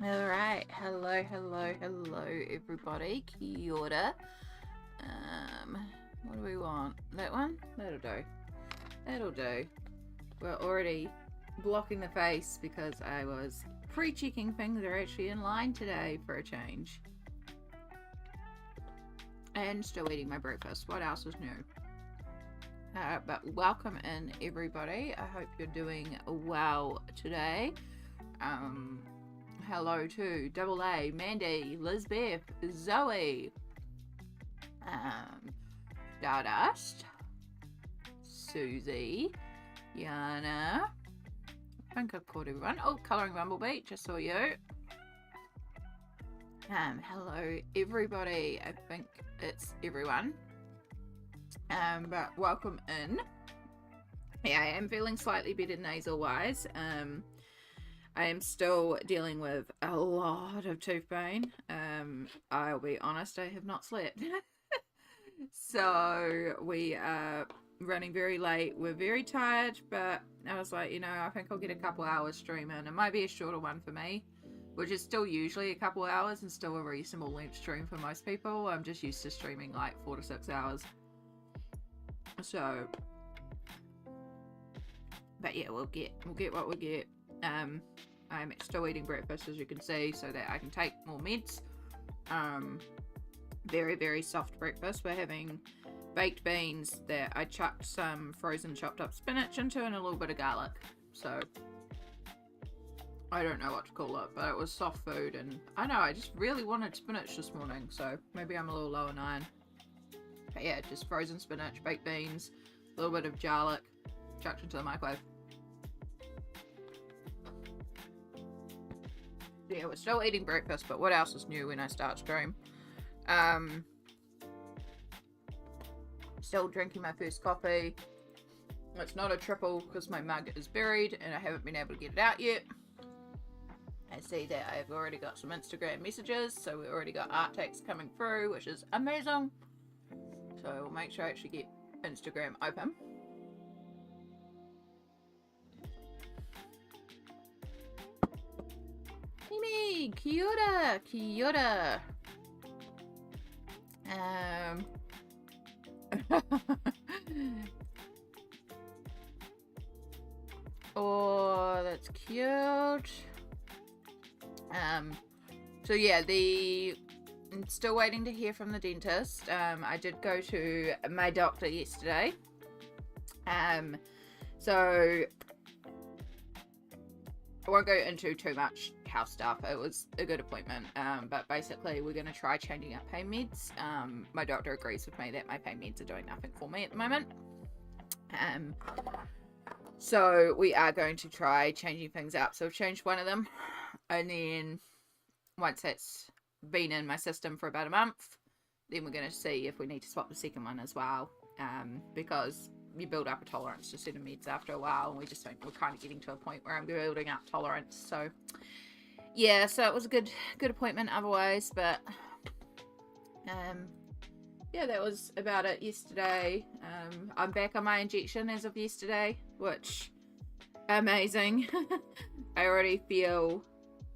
Alright, hello everybody, kia ora. What do we want? That one? That'll do. We're already blocking the face because I was pre-checking things are actually in line today for a change. And still eating my breakfast. What else is new? But welcome in everybody. I hope you're doing well today. Hello to Double A, Mandy, Lizbeth, Zoe, Stardust, Susie, Yana. I think I've caught everyone. Oh, Colouring Bumblebee, just saw you. Hello everybody. I think it's everyone. But welcome in. Yeah, I am feeling slightly better nasal-wise. I am still dealing with a lot of tooth pain. I'll be honest, I have not slept. So we are running very late. We're very tired, but I was like, I think I'll get a couple hours stream in. It might be a shorter one for me, which is still usually a couple hours and still a reasonable length stream for most people. I'm just used to streaming like 4 to 6 hours. So, but yeah, we'll get what we get. I'm still eating breakfast, as you can see, so that I can take more meds. Very, very soft breakfast. We're having baked beans that I chucked some frozen chopped up spinach into and a little bit of garlic. So, I don't know what to call it, but it was soft food, and I know, I just really wanted spinach this morning, so maybe I'm a little low on iron. But yeah, just frozen spinach, baked beans, a little bit of garlic, chucked into the microwave. Yeah, we're still eating breakfast, but what else is new when I start stream? Still drinking my first coffee. It's not a triple because my mug is buried and I haven't been able to get it out yet. I see that I've already got some Instagram messages, so we already got art text coming through, which is amazing. So we'll make sure I actually get Instagram open. Mimi, kia ora, kia ora. Oh, that's cute. So yeah, I'm still waiting to hear from the dentist. I did go to my doctor yesterday. So I won't go into too much house stuff. It was a good appointment. But basically we're going to try changing up pain meds. My doctor agrees with me that my pain meds are doing nothing for me at the moment. So we are going to try changing things up. So I've changed one of them. And then once that's been in my system for about a month, then we're going to see if we need to swap the second one as well. Because you build up a tolerance to certain meds after a while, and we just think we're kind of getting to a point where I'm building up tolerance. So yeah, so it was a good appointment otherwise, but yeah, that was about it yesterday. I'm back on my injection as of yesterday, which amazing. I already feel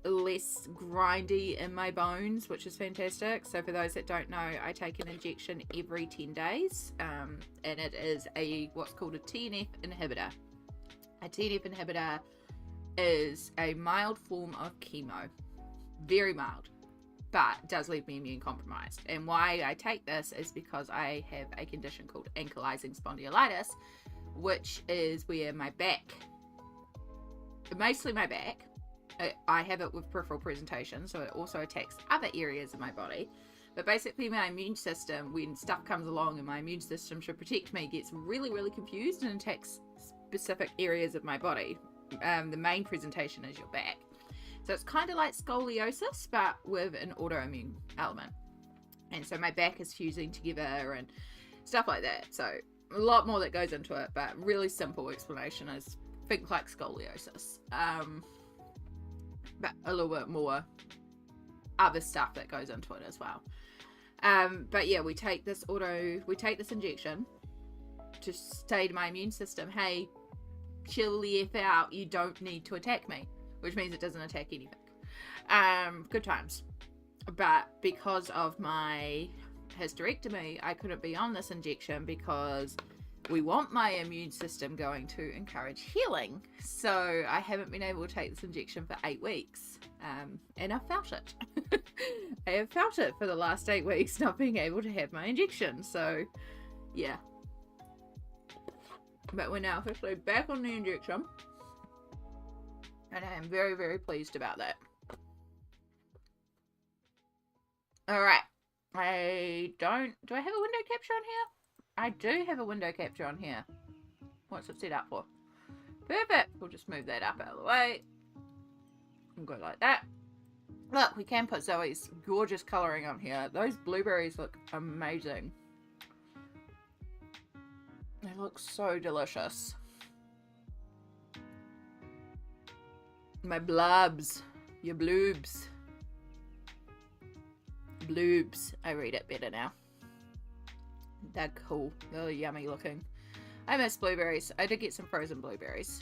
less grindy in my bones, which is fantastic. So for those that don't know, I take an injection every 10 days, and it is what's called a TNF inhibitor. A TNF inhibitor is a mild form of chemo, very mild, but does leave me immune compromised. And why I take this is because I have a condition called ankylosing spondylitis, which is where my back, mostly my back, I have it with peripheral presentation, so it also attacks other areas of my body. But basically my immune system, when stuff comes along and my immune system should protect me, gets really, really confused and attacks specific areas of my body. The main presentation is your back. So it's kind of like scoliosis, but with an autoimmune element. And so my back is fusing together and stuff like that. So a lot more that goes into it, but really simple explanation is think like scoliosis. But a little bit more other stuff that goes into it as well. But yeah, we take this injection to say to my immune system, hey, chill the F out, you don't need to attack me, which means it doesn't attack anything. Good times. But because of my hysterectomy, I couldn't be on this injection because we want my immune system going to encourage healing. So I haven't been able to take this injection for 8 weeks. And I felt it. I have felt it for the last 8 weeks, not being able to have my injection. So, yeah. But we're now officially back on the injection. And I am very, very pleased about that. Alright. Do I have a window capture on here? I do have a window capture on here. What's it set up for? Perfect. We'll just move that up out of the way. And go like that. Look, we can put Zoe's gorgeous colouring on here. Those blueberries look amazing. They look so delicious. My blubs. Your bloobs. Bloobs. I read it better now. They're cool. They're yummy looking. I miss blueberries. I did get some frozen blueberries.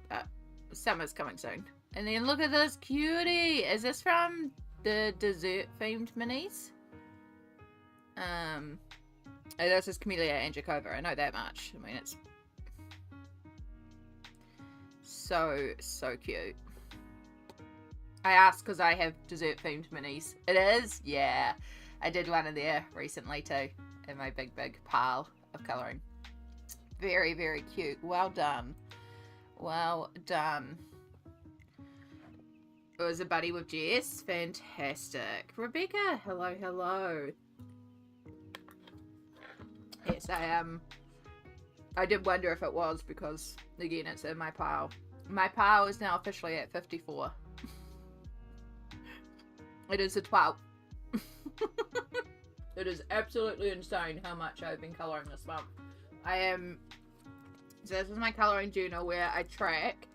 But summer's coming soon. And then look at this cutie. Is this from the dessert themed minis? This is Camellia and Jacoba. I know that much. I mean, it's so cute. I asked because I have dessert themed minis. It is? Yeah. I did one in there recently too. In my big pile of colouring. Very, very cute. Well done. Well done. It was a buddy with Jess. Fantastic. Rebecca, hello, hello. Yes, I did wonder if it was because, again, it's in my pile. My pile is now officially at 54. It is a 12. It is absolutely insane how much I've been colouring this month. So this is my colouring journal where I track,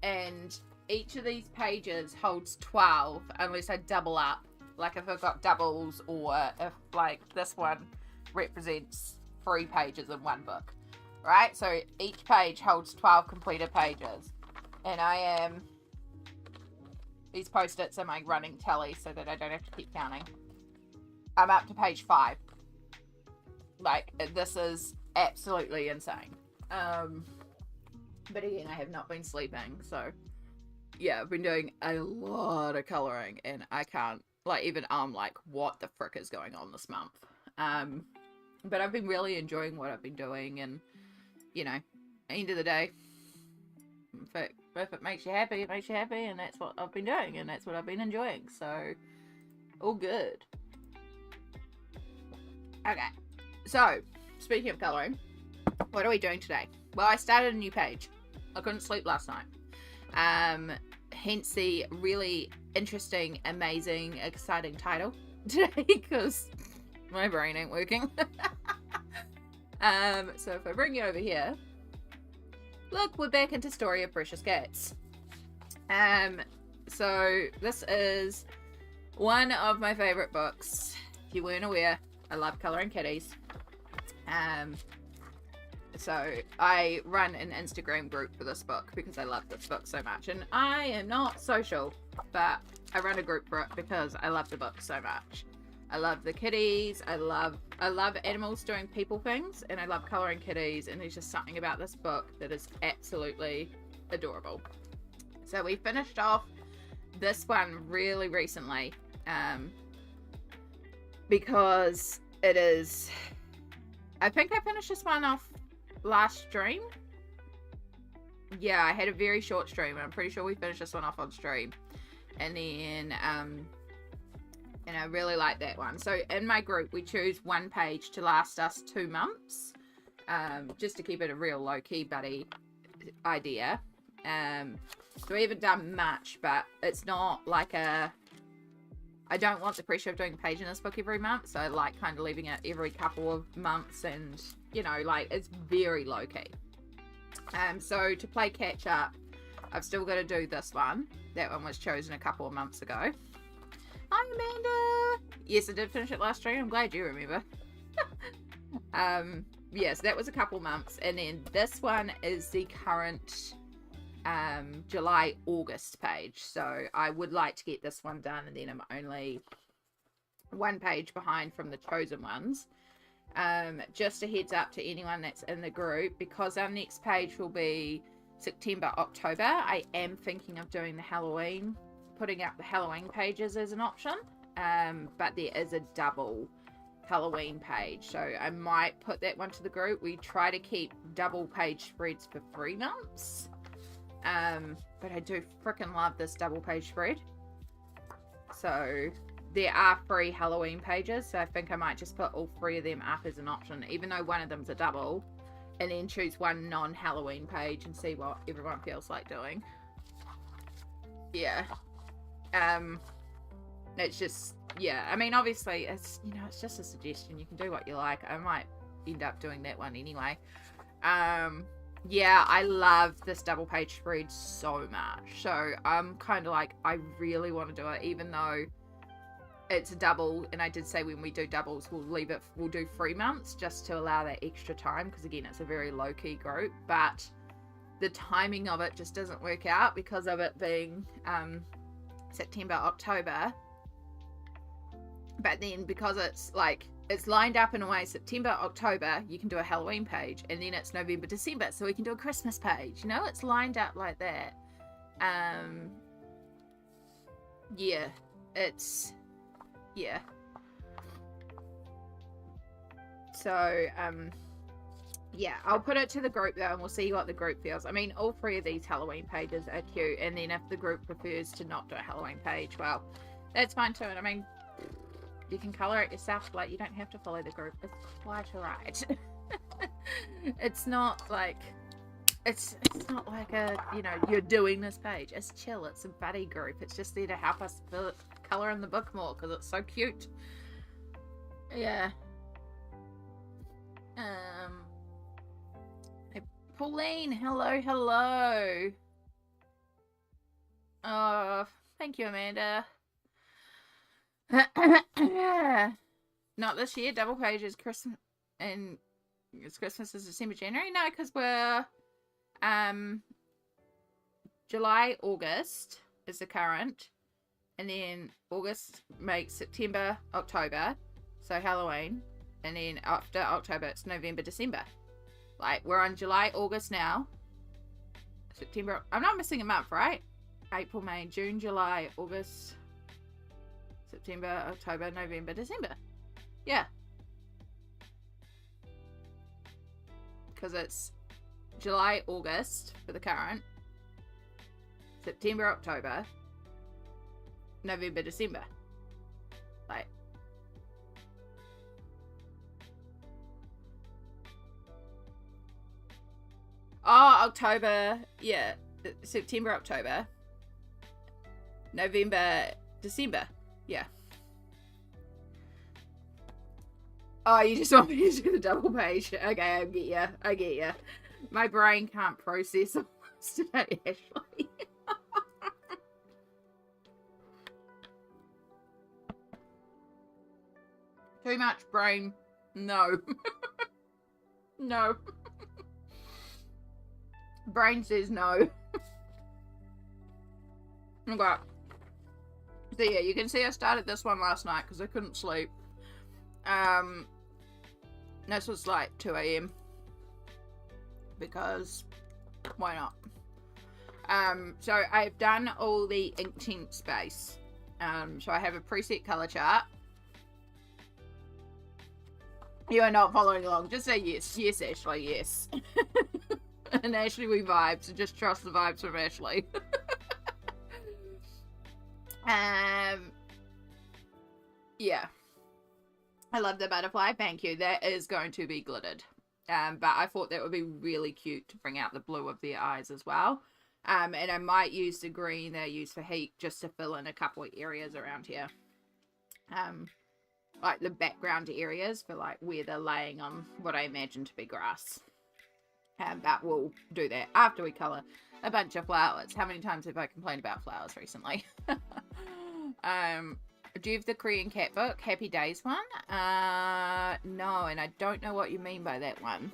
and each of these pages holds 12 unless I double up. Like if I've got doubles, or if like this one represents 3 pages in one book. Right? So each page holds 12 completed pages. And these post-its are my running tally so that I don't have to keep counting. I'm up to page 5. Like, this is absolutely insane. But again, I have not been sleeping, so yeah, I've been doing a lot of colouring, and I can't, like, even I'm like, what the frick is going on this month? But I've been really enjoying what I've been doing, and, you know, end of the day, if it makes you happy, it makes you happy, and that's what I've been doing, and that's what I've been enjoying, so all good. Okay, so speaking of colouring, what are we doing today? Well, I started a new page. I couldn't sleep last night. Hence the really interesting, amazing, exciting title today, because my brain ain't working. So if I bring you over here, look, we're back into Story of Precious Cats. So this is one of my favourite books. If you weren't aware, I love colouring kitties. So I run an Instagram group for this book because I love this book so much. And I am not social, but I run a group for it because I love the book so much. I love the kitties. I love animals doing people things, and I love colouring kitties, and there's just something about this book that is absolutely adorable. So we finished off this one really recently, because it is, I think I finished this one off last stream. Yeah, I had a very short stream, and I'm pretty sure we finished this one off on stream. And then, and I really like that one. So in my group, we choose one page to last us 2 months, just to keep it a real low-key buddy idea. So we haven't done much, but it's not like a, I don't want the pressure of doing a page in this book every month, so I like kind of leaving it every couple of months, and, you know, like, it's very low-key. So to play catch-up, I've still got to do this one. That one was chosen a couple of months ago. Hi, Amanda! Yes, I did finish it last stream. I'm glad you remember. Yes, that was a couple months. And then this one is the current July August page, so I would like to get this one done, and then I'm only one page behind from the chosen ones. Just a heads up to anyone that's in the group, because our next page will be September, October. I am thinking of doing the Halloween, putting up the Halloween pages as an option, but there is a double Halloween page, so I might put that one to the group. We try to keep double page spreads for 3 months, but I do freaking love this double page spread. So there are 3 Halloween pages, so I think I might just put all 3 of them up as an option, even though one of them's a double, and then choose one non-Halloween page and see what everyone feels like doing. Yeah. It's just, yeah, I mean, obviously, it's, you know, it's just a suggestion. You can do what you like. I might end up doing that one anyway. Yeah, I love this double page spread so much. So I'm kind of like, I really want to do it, even though it's a double. And I did say when we do doubles, we'll do 3 months just to allow that extra time. Because again, it's a very low key group, but the timing of it just doesn't work out because of it being September, October. But then because it's like, it's lined up in a way, September, October, you can do a Halloween page, and then it's November, December, so we can do a Christmas page, you know, it's lined up like that. Yeah, it's, yeah. So, yeah, I'll put it to the group though, and we'll see what the group feels. I mean, all 3 of these Halloween pages are cute, and then if the group prefers to not do a Halloween page, well, that's fine too. And I mean, you can color it yourself, like, you don't have to follow the group. It's quite alright. It's not like, it's not like a, you know, you're doing this page. It's chill. It's a buddy group. It's just there to help us color in the book more, because it's so cute. Yeah. Hey, Pauline, hello. Oh, thank you, Amanda. Not this year. Double pages, Christmas, and it's Christmas is December, January. No, because we're July, August is the current, and then August makes September, October, so Halloween, and then after October it's November, December. Like, we're on July, August now. September, I'm not missing a month, right? April, May, June, July, August, September, October, November, December. Yeah. Because it's July, August for the current. September, October. November, December. Like. Oh, October. Yeah. September, October. November, December. Yeah. Oh, you just want me to do the double page. Okay, I get ya. My brain can't process all this today, Ashley. Too much brain. No. No. Brain says no. Okay. So yeah, you can see I started this one last night because I couldn't sleep. This was like 2 a.m. because why not? So I've done all the Inktense base. So I have a preset color chart. You are not following along. Just say yes. Yes, Ashley, yes. And Ashley, we vibe, so just trust the vibes from Ashley. Yeah. I love the butterfly. Thank you. That is going to be glittered. But I thought that would be really cute to bring out the blue of their eyes as well. And I might use the green they use for heat just to fill in a couple of areas around here. Like the background areas for like where they're laying on what I imagine to be grass. But we'll do that after we colour a bunch of flowers. How many times have I complained about flowers recently? Do you have the Korean cat book? Happy Days one? No, and I don't know what you mean by that one.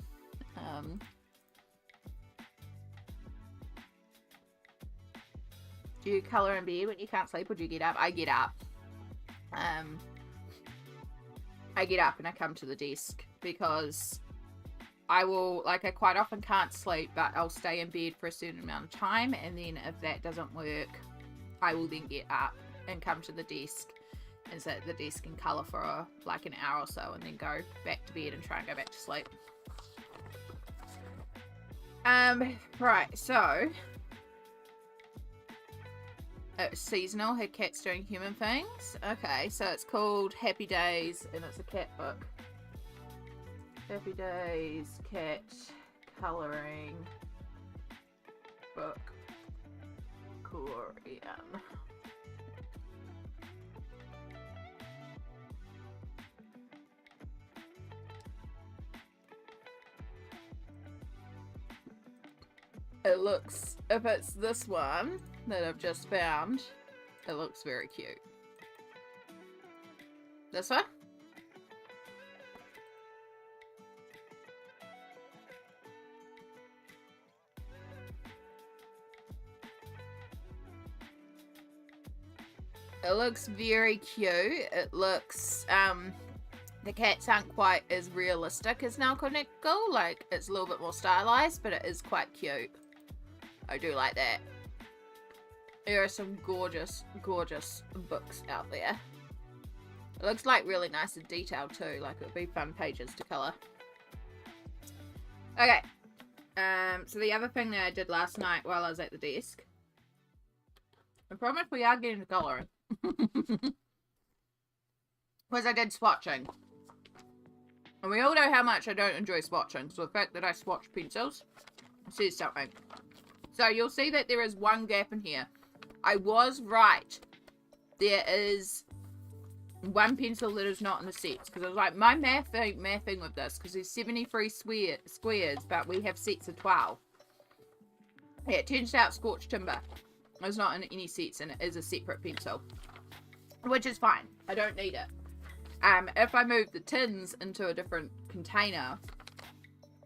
Do you colour in bed when you can't sleep, or do you get up? I get up. I get up and I come to the desk because I will, like, I quite often can't sleep, but I'll stay in bed for a certain amount of time, and then if that doesn't work, I will then get up and come to the desk and sit at the desk and colour for like an hour or so, and then go back to bed and try and go back to sleep. Right, so it's seasonal. Her cat's doing human things. Okay, so it's called Happy Days, and it's a cat book. Happy Days cat colouring book, Korean. It looks, if it's this one that I've just found, it looks very cute. This one? It looks very cute. It looks, the cats aren't quite as realistic as Nelco. Like, it's a little bit more stylized, but it is quite cute. I do like that. There are some gorgeous, gorgeous books out there. It looks like really nice and detailed too. Like, it would be fun pages to colour. Okay. So the other thing that I did last night while I was at the desk. I promise we are getting to colouring. Was I did swatching. And we all know how much I don't enjoy swatching. So the fact that I swatch pencils says something. So you'll see that there is one gap in here. I was right. There is one pencil that is not in the sets. Because I was like, my math ain't mathing with this. Because there's 73 squares, but we have sets of 12. Yeah, it turns out Scorched Timber is not in any sets, and it is a separate pencil. Which is fine. I don't need it. If I move the tins into a different container,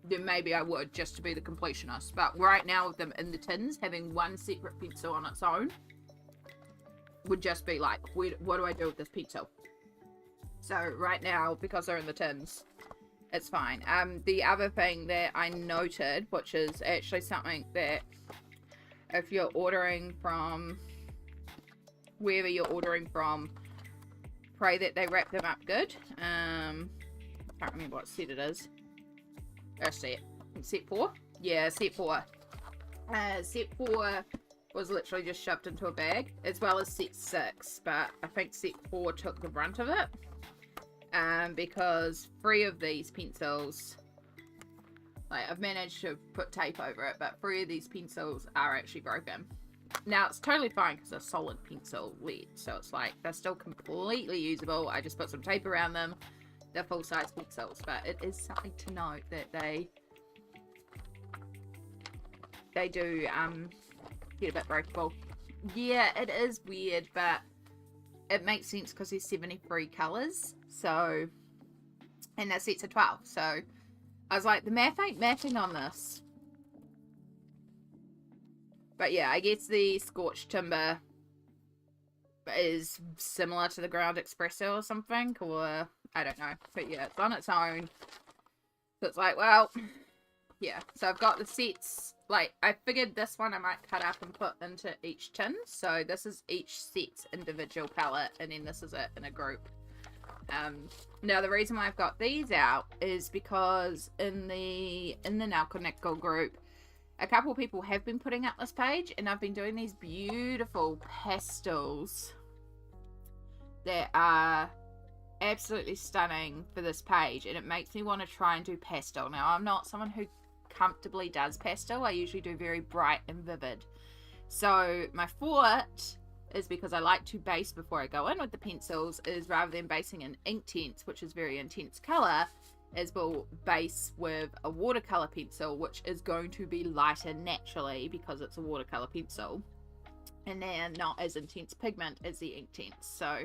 then maybe I would, just to be the completionist. But right now with them in the tins, having one separate pencil on its own would just be like, what do I do with this pencil? So right now, because they're in the tins, it's fine. The other thing that I noted, which is actually something that if you're ordering from wherever you're ordering from, pray that they wrap them up good. I can't remember what set it is. Set 4? Yeah, set 4. Set 4 was literally just shoved into a bag, as well as set 6, but I think set 4 took the brunt of it. Because 3 of these pencils, like, I've managed to put tape over it, but 3 of these pencils are actually broken. Now, it's totally fine because they're solid pencil lead, so it's like, they're still completely usable. I just put some tape around them. They're full-size pencils, but it is something to note that they do get a bit breakable. Yeah, it is weird, but it makes sense because there's 73 colours, so, and that sets of 12, so I was like, the math ain't mathing on this. But yeah, I guess the Scorched Timber is similar to the Ground Espresso or something, or I don't know. But yeah, it's on its own. So it's like, well, yeah. So I've got the sets. Like, I figured this one I might cut up and put into each tin. So this is each set's individual palette, and then this is it in a group. Now the reason why I've got these out is because in the Neco group, a couple of people have been putting up this page, and I've been doing these beautiful pastels that are absolutely stunning for this page, and it makes me want to try and do pastel. Now, I'm not someone who comfortably does pastel. I usually do very bright and vivid. So my thought is, because I like to base before I go in with the pencils, is rather than basing in Inktense, which is very intense color, is we'll base with a watercolor pencil, which is going to be lighter naturally because it's a watercolor pencil, and then not as intense pigment as the Inktense. So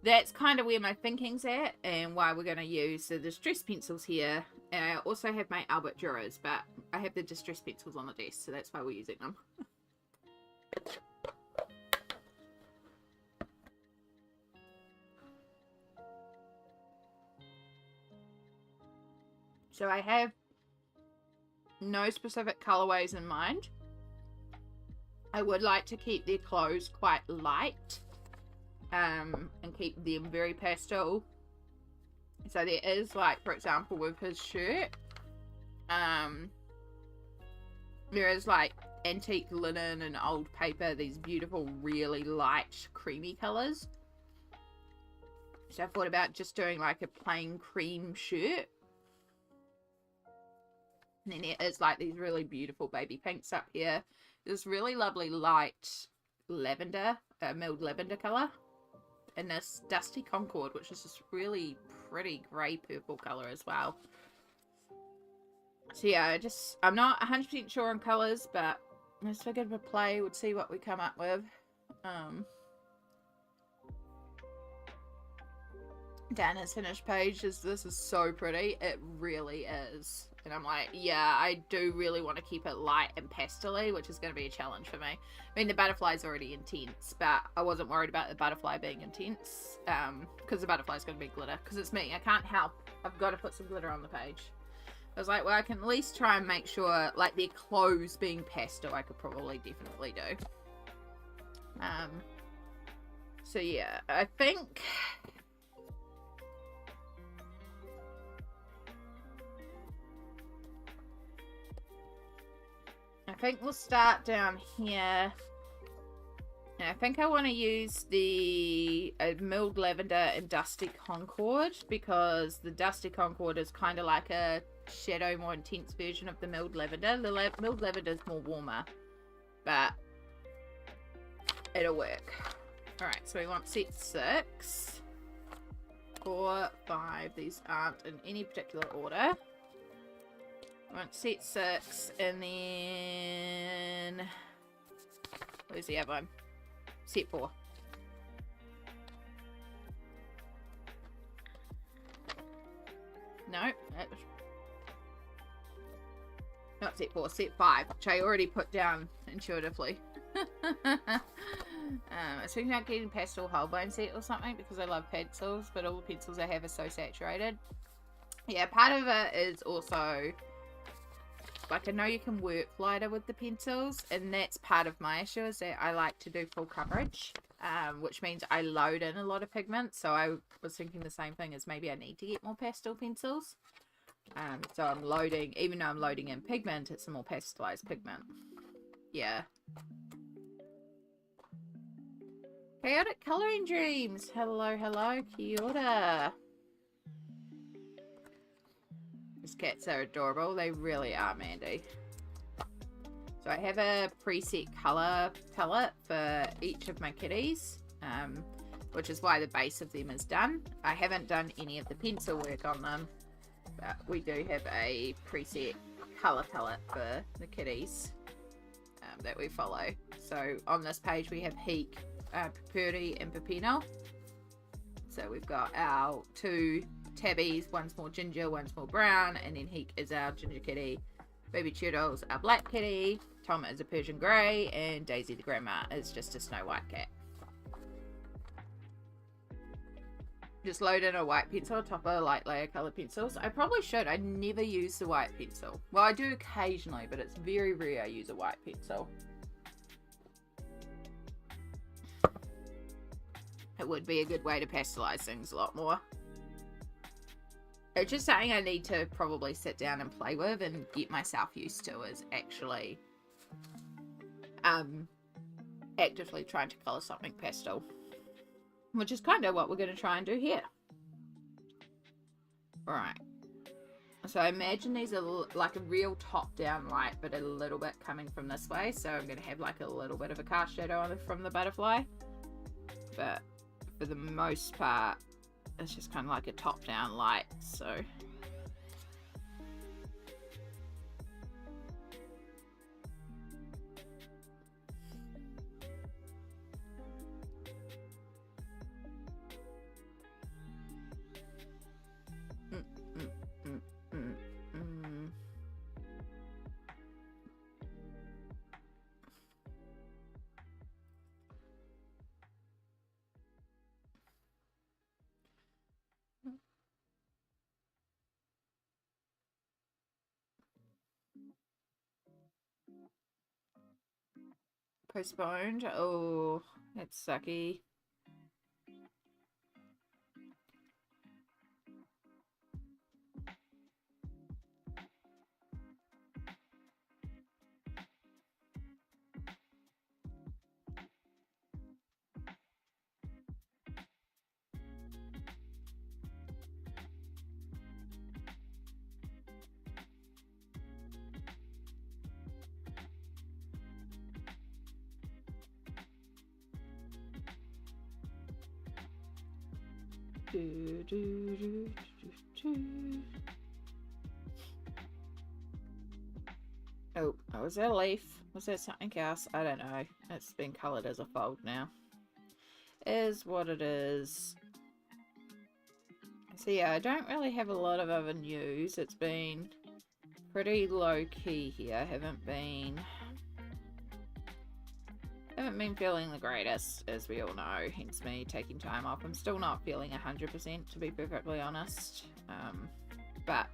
that's kind of where my thinking's at, and why we're going to use the distress pencils here. And I also have my Albrecht Durers, but I have the distress pencils on the desk, so that's why we're using them. So I have no specific colorways in mind. I would like to keep their clothes quite light, and keep them very pastel. So there is, like, for example, with his shirt, there is like antique linen and old paper, these beautiful, really light, creamy colors. So I thought about just doing like a plain cream shirt. And then there is like these really beautiful baby pinks up here. This really lovely light lavender, milled lavender color. And this Dusty Concord, which is this really pretty grey purple color as well. So yeah, I'm not 100% sure on colours, but I just figured we'd play, we'd see what we come up with. Down his finished page, this is so pretty. It really is. And I'm like, yeah, I do really want to keep it light and pastel-y, which is going to be a challenge for me. I mean, the butterfly's already intense, but I wasn't worried about the butterfly being intense, because the butterfly's going to be glitter, because it's me. I can't help. I've got to put some glitter on the page. I was like, well, I can at least try and make sure, like, their clothes being pastel, I could probably definitely do. So yeah, I think we'll start down here. And I think I want to use the milled lavender and Dusty Concord, because the Dusty Concord is kind of like a shadow, more intense version of the milled lavender. The milled lavender is more warmer, but it'll work. Alright, so we want set 6, 4, 5. These aren't in any particular order. I want set 6, and then where's the other one? Set 4. No, not set 4, set 5, which I already put down intuitively. I was thinking about getting pastel wholebone set or something, because I love pencils, but all the pencils I have are so saturated. Yeah, part of it is also, like, I know you can work lighter with the pencils, and that's part of my issue, is that I like to do full coverage, which means I load in a lot of pigment. So I was thinking the same thing, as maybe I need to get more pastel pencils. So I'm loading, even though I'm loading in pigment, it's a more pastelized pigment. Yeah. Chaotic Colouring Dreams. Hello, hello, kia ora. These cats are adorable. They really are, Mandy. So I have a preset colour palette for each of my kitties, which is why the base of them is done. I haven't done any of the pencil work on them, but we do have a preset colour palette for the kitties that we follow. So on this page we have Heek, Purdy and Pepino. So we've got our 2 tabbies, one's more ginger, one's more brown, and then Heek is our ginger kitty, Baby Toodles our black kitty, Tom is a Persian grey, and Daisy the grandma is just a snow white cat. Just load in a white pencil on top of light layer colour pencils. I probably should. I never use the white pencil. Well, I do occasionally, but it's very rare I use a white pencil. It would be a good way to pastelize things a lot more. It's just something I need to probably sit down and play with and get myself used to, is actually actively trying to colour something pastel. Which is kind of what we're going to try and do here. Alright. So I imagine these are like a real top-down light, but a little bit coming from this way. So I'm going to have like a little bit of a cast shadow from the butterfly. But for the most part, it's just kind of like a top-down light, so... postponed. Oh, that's sucky. Oh, was that a leaf? Was that something else? I don't know. It's been coloured as a fold now. Is what it is. So yeah, I don't really have a lot of other news. It's been pretty low key here. Haven't been feeling the greatest, as we all know, hence me taking time off. I'm still not feeling 100%, to be perfectly honest, but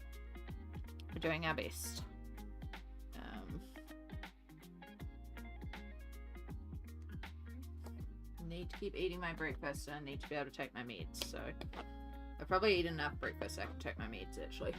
we're doing our best. Need to keep eating my breakfast, and I need to be able to take my meds, so I probably eat enough breakfast so I can take my meds, actually.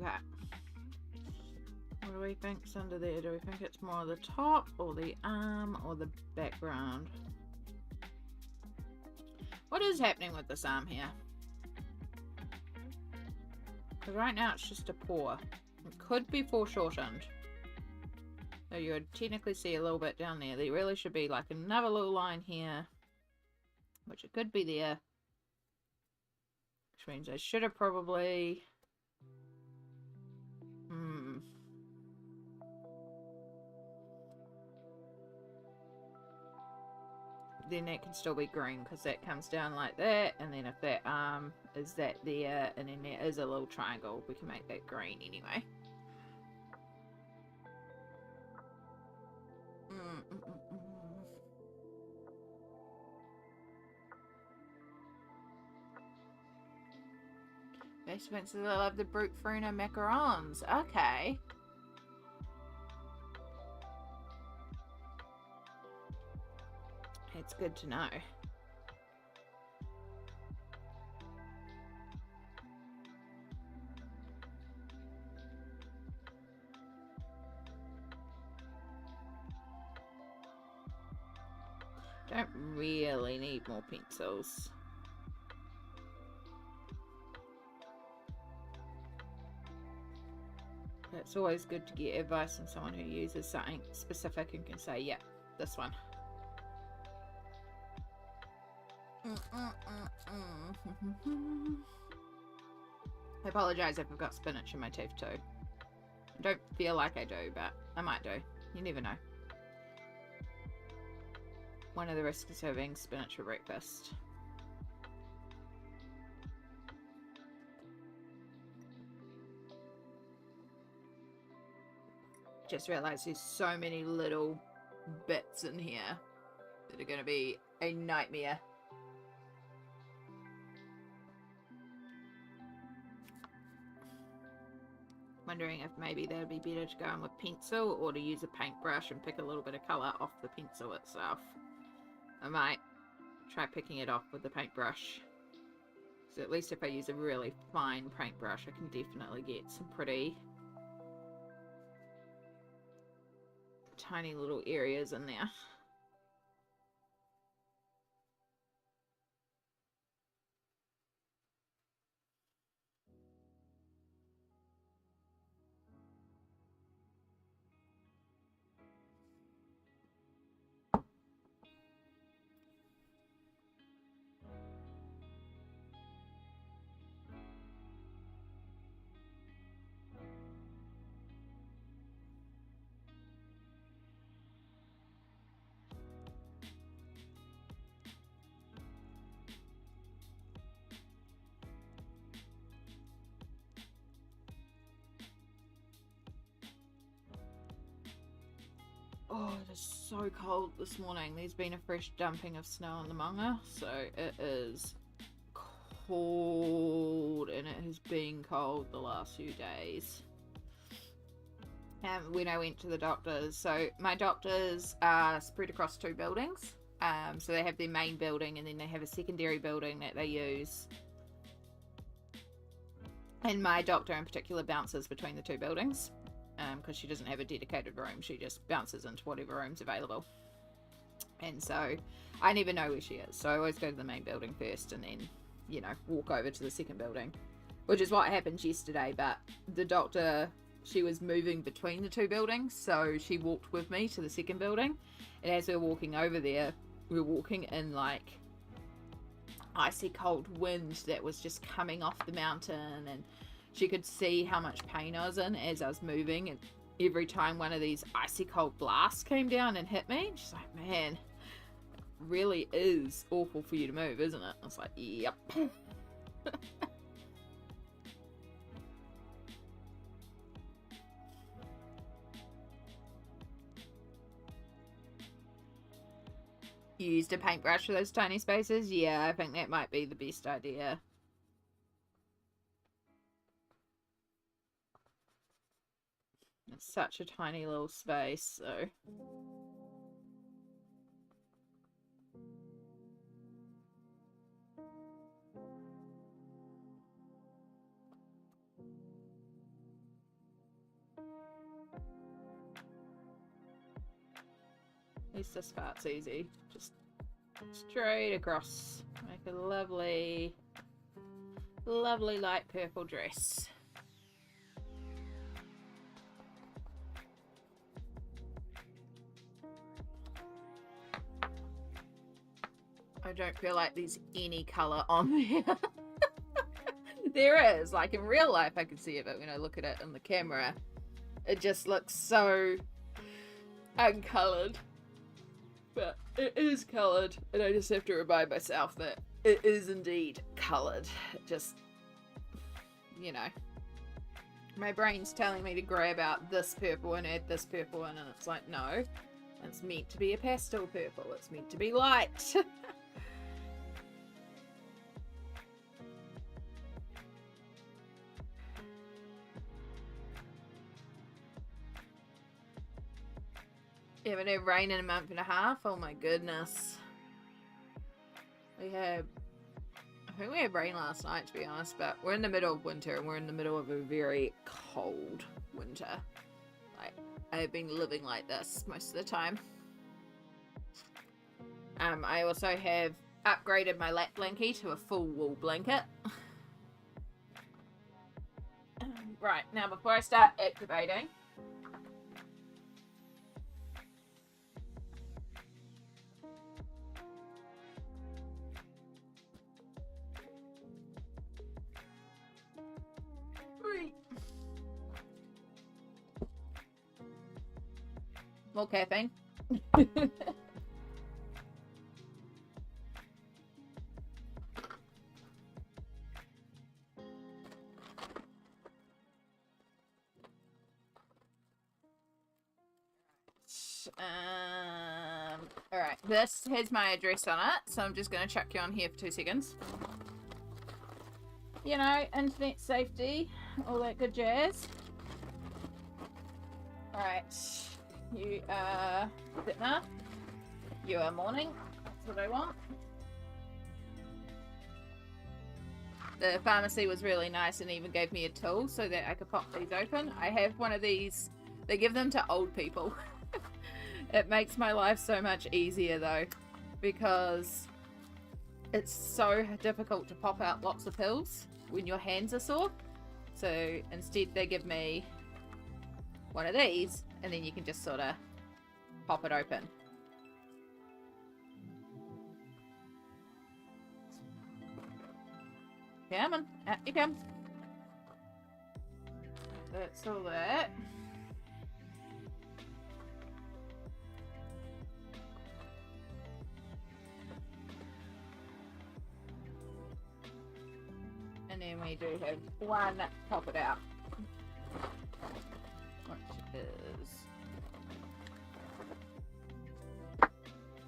Okay. What do we think's under there? Do we think it's more the top or the arm or the background? What is happening with this arm here? Because right now it's just a paw. It could be foreshortened. So you would technically see a little bit down there. There really should be like another little line here. Which it could be there. Which means I should have probably... Then that can still be green because that comes down like that, and then if that arm is that there and then there is a little triangle, we can make that green anyway. Best Spencer, I love the Brute Fruna macarons. Okay. It's good to know. Don't really need more pencils. It's always good to get advice from someone who uses something specific and can say, yeah, this one. I apologise if I've got spinach in my teeth too. I don't feel like I do, but I might do. You never know. One of the risks is having spinach for breakfast. Just realised there's so many little bits in here that are going to be a nightmare. Wondering if maybe that would be better to go in with pencil or to use a paintbrush and pick a little bit of colour off the pencil itself. I might try picking it off with the paintbrush. So at least if I use a really fine paintbrush, I can definitely get some pretty tiny little areas in there. Oh, it is so cold this morning. There's been a fresh dumping of snow on the manga, so it is cold, and it has been cold the last few days. When I went to the doctors, so my doctors are spread across 2 buildings. So they have their main building, and then they have a secondary building that they use. And my doctor in particular bounces between the 2 buildings, because she doesn't have a dedicated room. She just bounces into whatever room's available. And so I never know where she is. So I always go to the main building first, and then, you know, walk over to the second building, which is what happened yesterday. But the doctor, she was moving between the 2 buildings, so she walked with me to the second building. And as we were walking over there, we were walking in like icy cold wind that was just coming off the mountain, and she could see how much pain I was in as I was moving, and every time one of these icy cold blasts came down and hit me, she's like, man, it really is awful for you to move, isn't it? I was like, yep. You used a paintbrush for those tiny spaces? Yeah, I think that might be the best idea. It's such a tiny little space, so... At least this part's easy. Just straight across. Make a lovely, lovely light purple dress. I don't feel like there's any colour on there. There is. Like in real life I can see it, but when I look at it in the camera, it just looks so uncoloured. But it is coloured, and I just have to remind myself that it is indeed coloured. Just, you know, my brain's telling me to grab out this purple and add this purple in, and it's like, no, it's meant to be a pastel purple. It's meant to be light. You haven't had rain in a month and a half? Oh my goodness. I think we had rain last night, to be honest, but we're in the middle of winter, and we're in the middle of a very cold winter. Like, I've been living like this most of the time. I also have upgraded my lap blankie to a full wool blanket. Right, now before I start activating, more caffeine. Alright, this has my address on it, so I'm just going to chuck you on here for 2 seconds. You know, internet safety, all that good jazz. Alright, you are dinner, you are morning, that's what I want. The pharmacy was really nice and even gave me a tool so that I could pop these open. I have one of these, they give them to old people. It makes my life so much easier though, because it's so difficult to pop out lots of pills when your hands are sore. So instead they give me one of these, and then you can just sort of pop it open. Come on, out you come. That's all that. And then we do have one pop it out, which is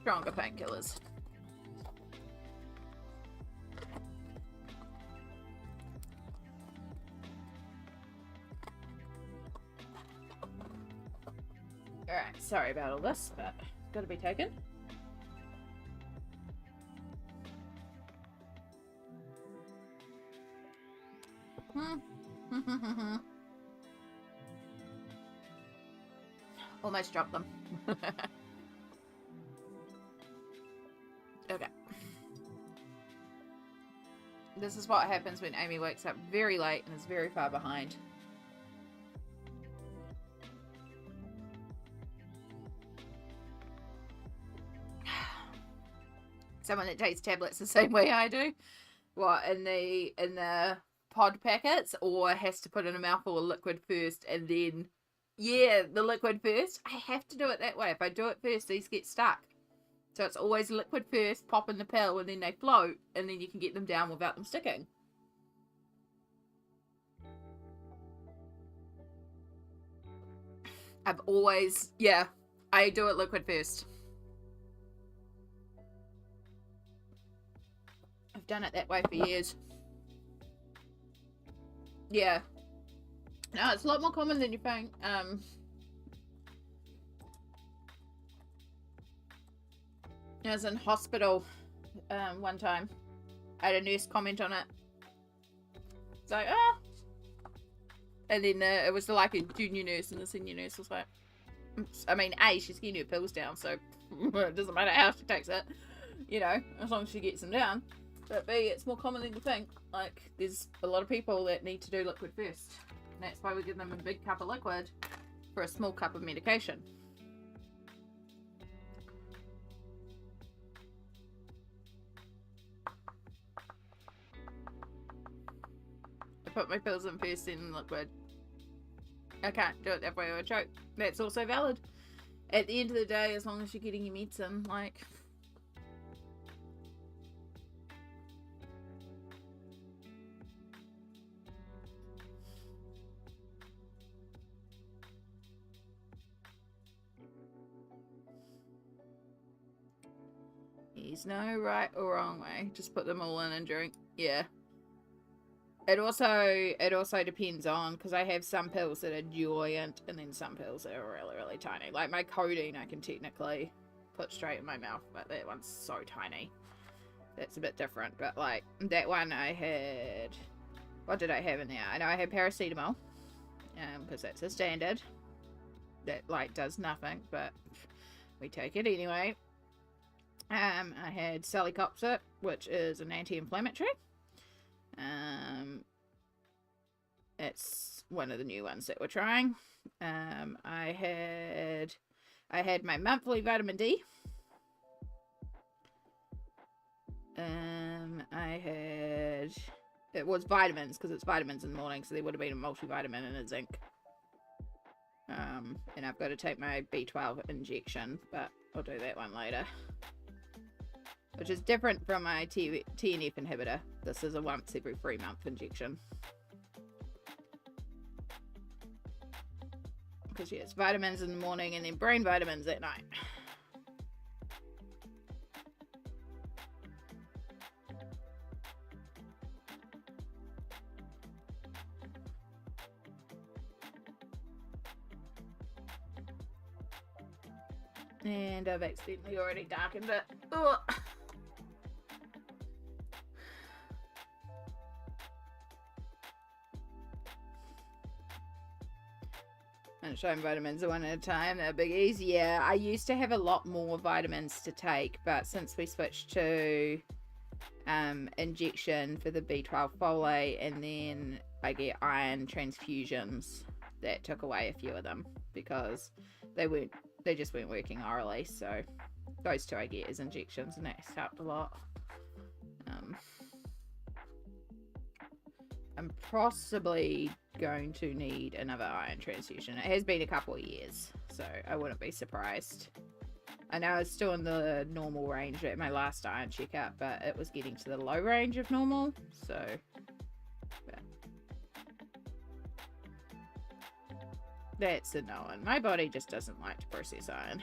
stronger painkillers. Alright, sorry about all this, but it's got to be taken. Almost dropped them. Okay. This is what happens when Amy wakes up very late and is very far behind. Someone that takes tablets the same way I do. What, in the pod packets, or has to put in a mouthful of liquid first and then, yeah, the liquid first. I have to do it that way. If I do it first, these get stuck. So it's always liquid first, pop in the pill, and then they float, and then you can get them down without them sticking. I've always, yeah, I do it liquid first. I've done it that way for years. Yeah. No, it's a lot more common than you think. I was in hospital one time. I had a nurse comment on it. It's like, ah. And then it was like a junior nurse, and the senior nurse was like, I mean, A, she's getting her pills down, so it doesn't matter how she takes it, you know, as long as she gets them down. But B, it's more common than you think. Like, there's a lot of people that need to do liquid first. And that's why we give them a big cup of liquid for a small cup of medication. I put my pills in first, then liquid. I can't do it that way or I choke. That's also valid. At the end of the day, as long as you're getting your medicine, like... There's no right or wrong way. Just put them all in and drink. Yeah. It also depends on, because I have some pills that are giant and then some pills that are really, really tiny. Like my codeine I can technically put straight in my mouth, but that one's so tiny. That's a bit different. But like that one I had, what did I have in there? I know I had paracetamol, because that's a standard. That like does nothing, but we take it anyway. I had Celecoxib, which is an anti-inflammatory. It's one of the new ones that we're trying. I had my monthly vitamin D. It was vitamins, because it's vitamins in the morning, so there would have been a multivitamin and a zinc. And I've got to take my B12 injection, but I'll do that one later. Which is different from my TNF inhibitor. This is a once every 3 month injection. Because yeah, it's vitamins in the morning and then brain vitamins at night. And I've accidentally already darkened it. Ugh. And showing vitamins one at a time, they're biggies. Yeah, I used to have a lot more vitamins to take, but since we switched to injection for the B12 folate, and then I get iron transfusions, that took away a few of them because they just weren't working orally. So those two I get as injections, and that's helped a lot. I'm possibly going to need another iron transfusion. It has been a couple of years, so I wouldn't be surprised. I know it's still in the normal range at my last iron checkup, but it was getting to the low range of normal, so... But that's a known. My body just doesn't like to process iron.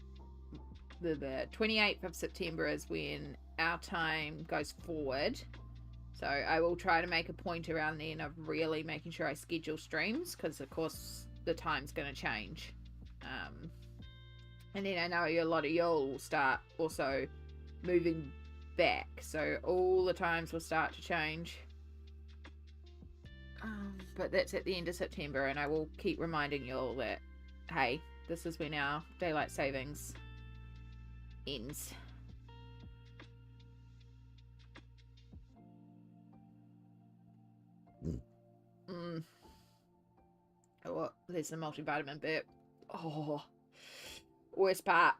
the 28th of September is when our time goes forward. So I will try to make a point around then of really making sure I schedule streams, because of course the time's going to change. And then I know a lot of y'all will start also moving back, so all the times will start to change. But that's at the end of September, and I will keep reminding y'all that, hey, this is when our daylight savings ends. Oh, there's the multivitamin bit. Oh, worst part.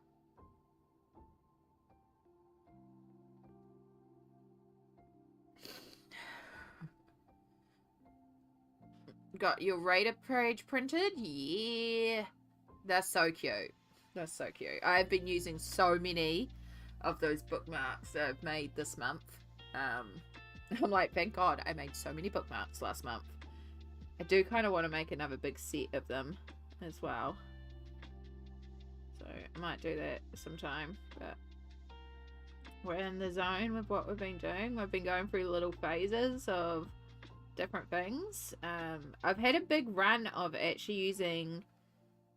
Got your Raider page printed? Yeah. That's so cute. That's so cute. I've been using so many of those bookmarks that I've made this month. I'm like, thank God I made so many bookmarks last month. I do kind of want to make another big set of them as well. So I might do that sometime. But we're in the zone with what we've been doing. We've been going through little phases of different things. I've had a big run of actually using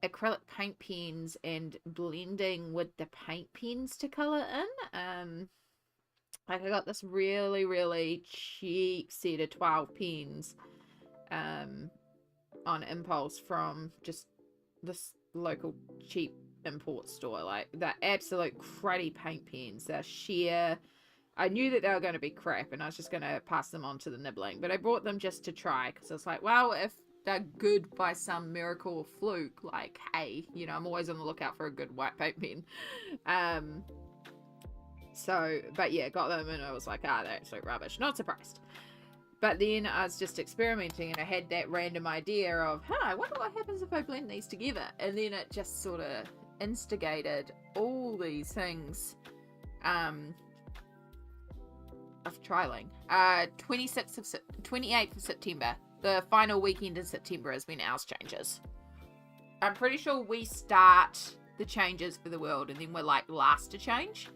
acrylic paint pens and blending with the paint pens to color in. Like I got this really cheap set of 12 pens on impulse from just this local cheap import store. Like they're absolute cruddy paint pens. They're sheer. I knew that they were going to be crap and I was just going to pass them on to the nibbling, but I brought them just to try because I was like, well, if they're good by some miracle or fluke, like, hey, you know, I'm always on the lookout for a good white paint pen. So, but yeah, got them and I was like, they're absolute rubbish. Not surprised. But then I was just experimenting and I had that random idea of, I wonder what happens if I blend these together. And then it just sort of instigated all these things of trialing. 28th of September. The final weekend in September is when ours changes. I'm pretty sure we start the changes for the world and then we're like last to change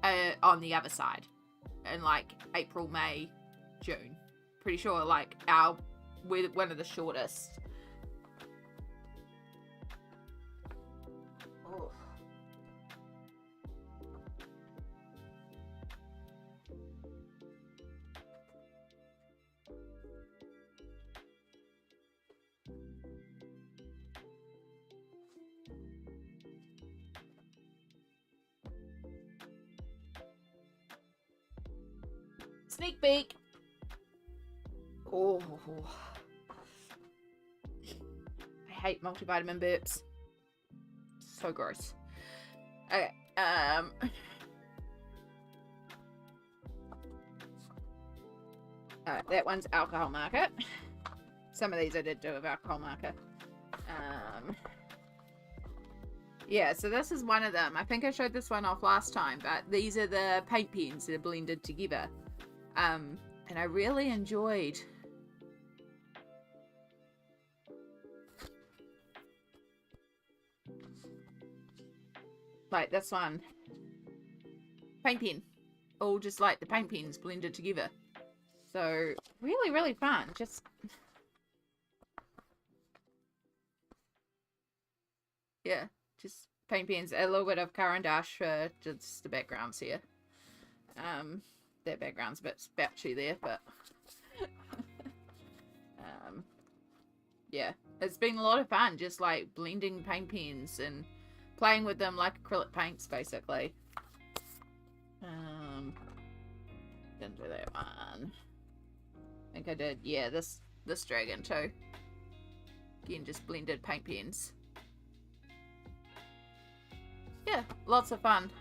on the other side in like April, May, June. Pretty sure like we're one of the shortest. Oh. Sneak peek. Oh, I hate multivitamin burps. So gross. Okay, that one's alcohol marker. Some of these I did do with alcohol marker. Yeah, so this is one of them. I think I showed this one off last time, but these are the paint pens that are blended together. And I really enjoyed like this one. Paint pen. All just like the paint pens blended together. So really fun. Just yeah, just paint pens. A little bit of Caran for just the backgrounds here. That background's a bit spouchy there, but yeah, it's been a lot of fun just like blending paint pens and playing with them like acrylic paints basically. Didn't do that one. I think I did, yeah, this dragon too. Again, just blended paint pens. Yeah, lots of fun.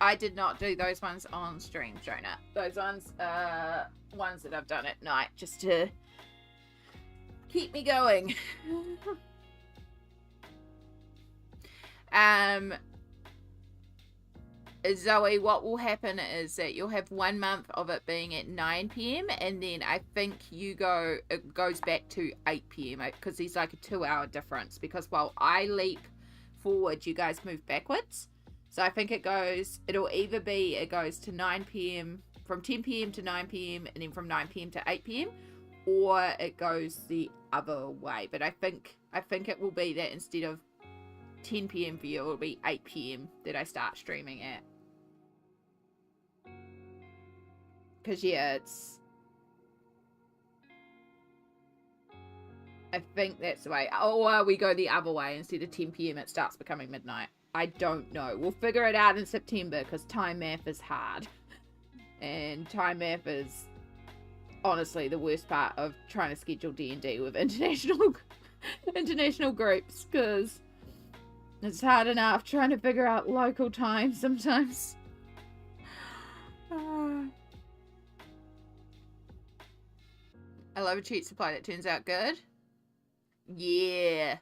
I did not do those ones on stream, Jonah. Those ones are ones that I've done at night just to keep me going. Zoe, what will happen is that you'll have 1 month of it being at 9 PM and then I think it goes back to 8 PM because there's like a 2-hour difference because while I leap forward, you guys move backwards. So I think it'll either be, it goes to 9 p.m, from 10 p.m. to 9 p.m, and then from 9 p.m. to 8 p.m, or it goes the other way. But I think it will be that instead of 10 p.m. for you, it'll be 8 p.m. that I start streaming at. Because, yeah, I think that's the way. Or we go the other way. Instead of 10 p.m, it starts becoming midnight. I don't know. We'll figure it out in September, because time math is hard. And time math is honestly the worst part of trying to schedule D&D with international groups, because it's hard enough trying to figure out local time sometimes. I love a cheat supply that turns out good. Yeah.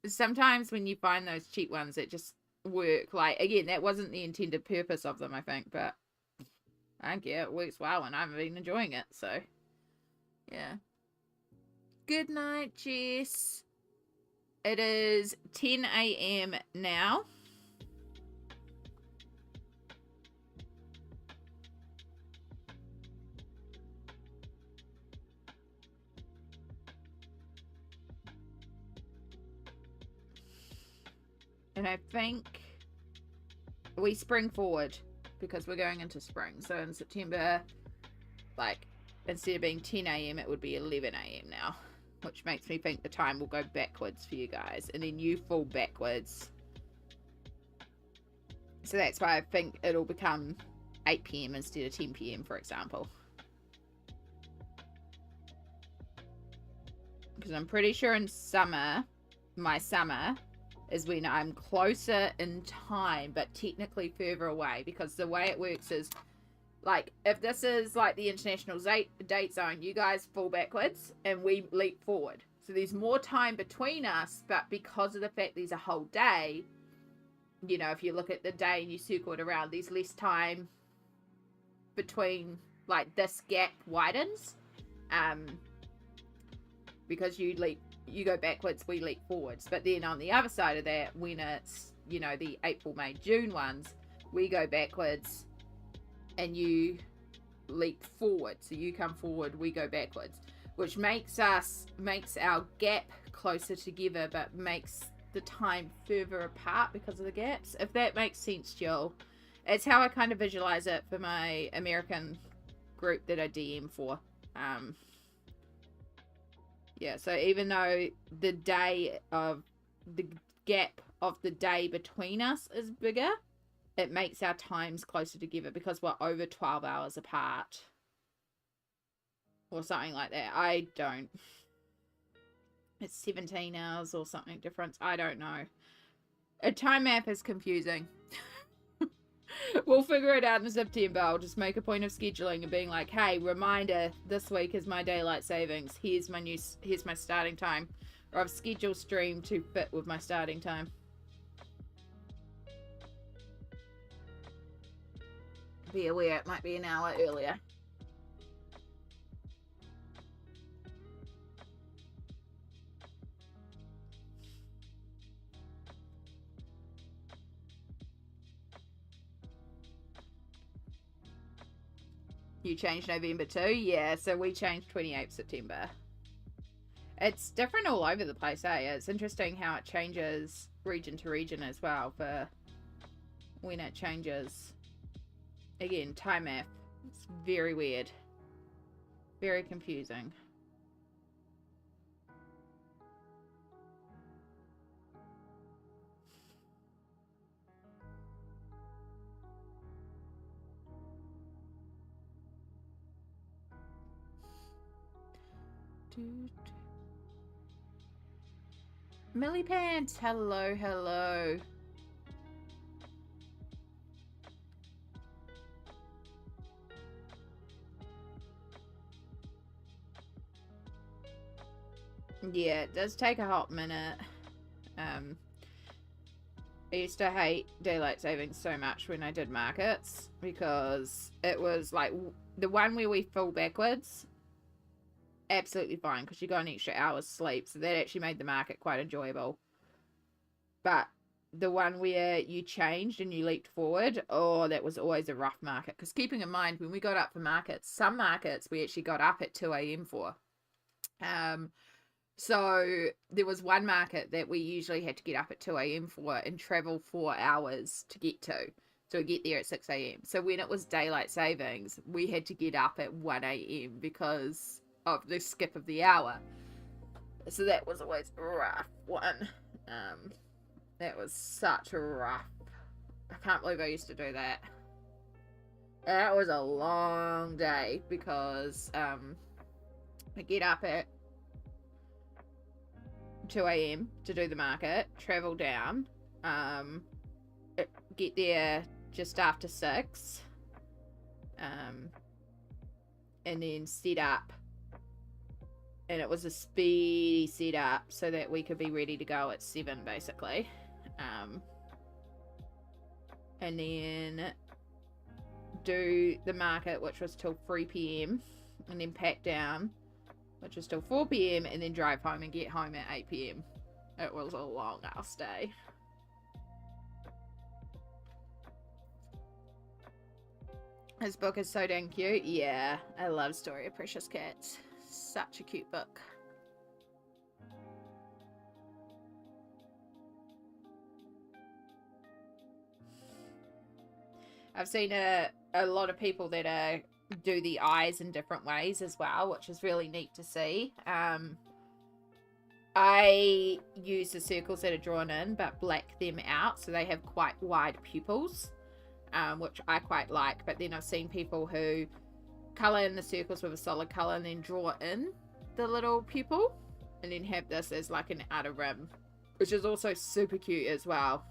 Sometimes when you find those cheap ones that just work, like, again, that wasn't the intended purpose of them, I think, but I don't care, it works well and I've been enjoying it, so yeah. Good night, Jess. It is 10 a.m. now. And I think we spring forward because we're going into spring. So in September, like, instead of being 10 a.m, it would be 11 a.m. now, which makes me think the time will go backwards for you guys, and then you fall backwards. So that's why I think it'll become 8 p.m. instead of 10 p.m, for example. Because I'm pretty sure in summer, my summer is when I'm closer in time, but technically further away, because the way it works is, like, if this is like the international date zone, you guys fall backwards and we leap forward. So there's more time between us, but because of the fact there's a whole day, you know, if you look at the day and you circle it around, there's less time between, like, this gap widens, because you go backwards, we leap forwards. But then on the other side of that, when it's, you know, the April, May, June ones, we go backwards and you leap forward. So you come forward, we go backwards, which makes our gap closer together, but makes the time further apart because of the gaps, if that makes sense, Jill. It's how I kind of visualize it for my American group that I DM for. Yeah, so even though the gap of the day between us is bigger, it makes our times closer together because we're over 12 hours apart. Or something like that. I don't. It's 17 hours or something different. I don't know. A time map is confusing. We'll figure it out in September. I'll just make a point of scheduling and being like, hey, reminder, this week is my daylight savings. Here's my starting time. Or I've scheduled stream to fit with my starting time. Be aware, it might be an hour earlier. You changed November too? Yeah, so we changed 28th September. It's different all over the place, eh? It's interesting how it changes region to region as well for when it changes. Again, time map. It's very weird. Very confusing. Millipants, hello, hello. Yeah, it does take a hot minute. I used to hate daylight savings so much when I did markets because it was like the one where we fall backwards. Absolutely fine because you got an extra hour's sleep, so that actually made the market quite enjoyable. But the one where you changed and you leaped forward, oh, that was always a rough market. Because keeping in mind, when we got up for markets, some markets we actually got up at 2 a.m. for. So there was one market that we usually had to get up at 2 a.m. for and travel 4 hours to get to. So we get there at 6 a.m. So when it was daylight savings, we had to get up at 1 a.m. because of the skip of the hour. So that was always a rough one. That was such a rough. I can't believe I used to do that. That was a long day because I get up at 2 a.m. to do the market, travel down, get there just after 6, and then set up. And it was a speedy setup so that we could be ready to go at 7, basically. And then do the market, which was till 3 p.m. and then pack down, which was till 4 p.m. and then drive home and get home at 8 p.m. It was a long ass day. His book is so dang cute. Yeah, I love Story of Precious Cats. Such a cute book. I've seen a lot of people that do the eyes in different ways as well, which is really neat to see. I use the circles that are drawn in, but black them out so they have quite wide pupils, which I quite like. But then I've seen people who color in the circles with a solid color and then draw in the little pupil and then have this as like an outer rim, which is also super cute as well.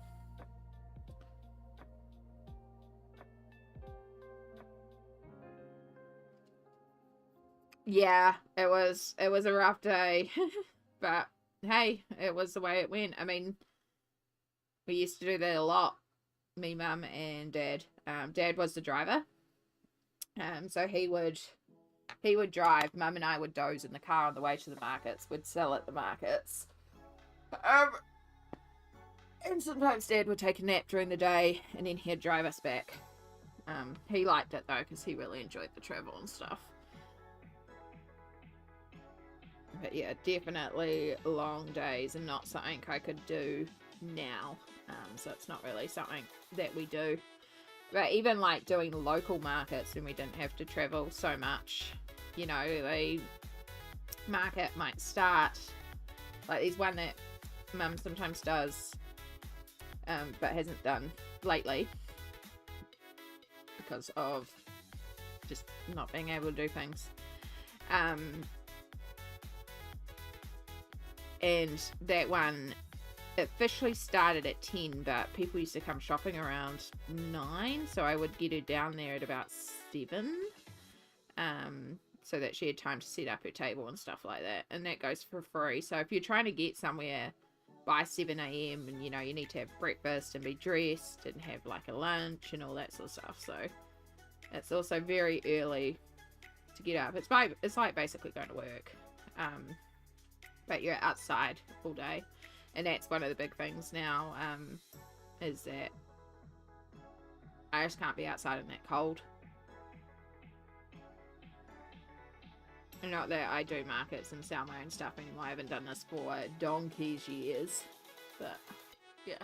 Yeah, it was a rough day. But hey, it was the way it went. I mean, we used to do that a lot, me, mum and dad. Dad was the driver, so he would drive. Mum and I would doze in the car on the way to the markets. We'd sell at the markets, and sometimes Dad would take a nap during the day and then he'd drive us back. He liked it though because he really enjoyed the travel and stuff. But yeah, definitely long days and not something I could do now. So it's not really something that we do. But even like doing local markets when we didn't have to travel so much, you know, the market might start, like there's one that Mum sometimes does, but hasn't done lately because of just not being able to do things. And that one officially started at 10, but people used to come shopping around 9, so I would get her down there at about 7, so that she had time to set up her table and stuff like that, and that goes for free. So if you're trying to get somewhere by 7 a.m. and you know you need to have breakfast and be dressed and have like a lunch and all that sort of stuff, so it's also very early to get up. It's like basically going to work, but you're outside all day. And that's one of the big things now, is that I just can't be outside in that cold. And not that I do markets and sell my own stuff anymore. I haven't done this for donkey's years. But, yeah.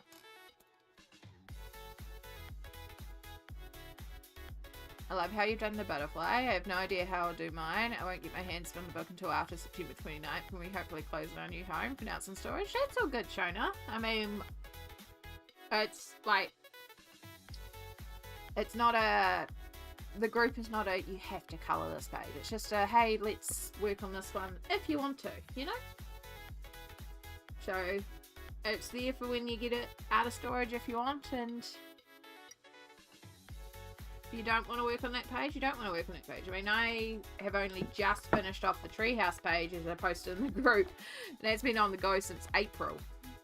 I love how you've done the butterfly. I have no idea how I'll do mine. I won't get my hands on the book until after September 29th when we hopefully close our new home for now it's in storage. That's all good, Shona. I mean, it's like, it's not a, the group is not a, you have to colour this page. It's just a, hey, let's work on this one if you want to, you know? So, it's there for when you get it out of storage if you want, and if you don't want to work on that page, you don't want to work on that page. I mean, I have only just finished off the treehouse page as I posted in the group. And that's been on the go since April.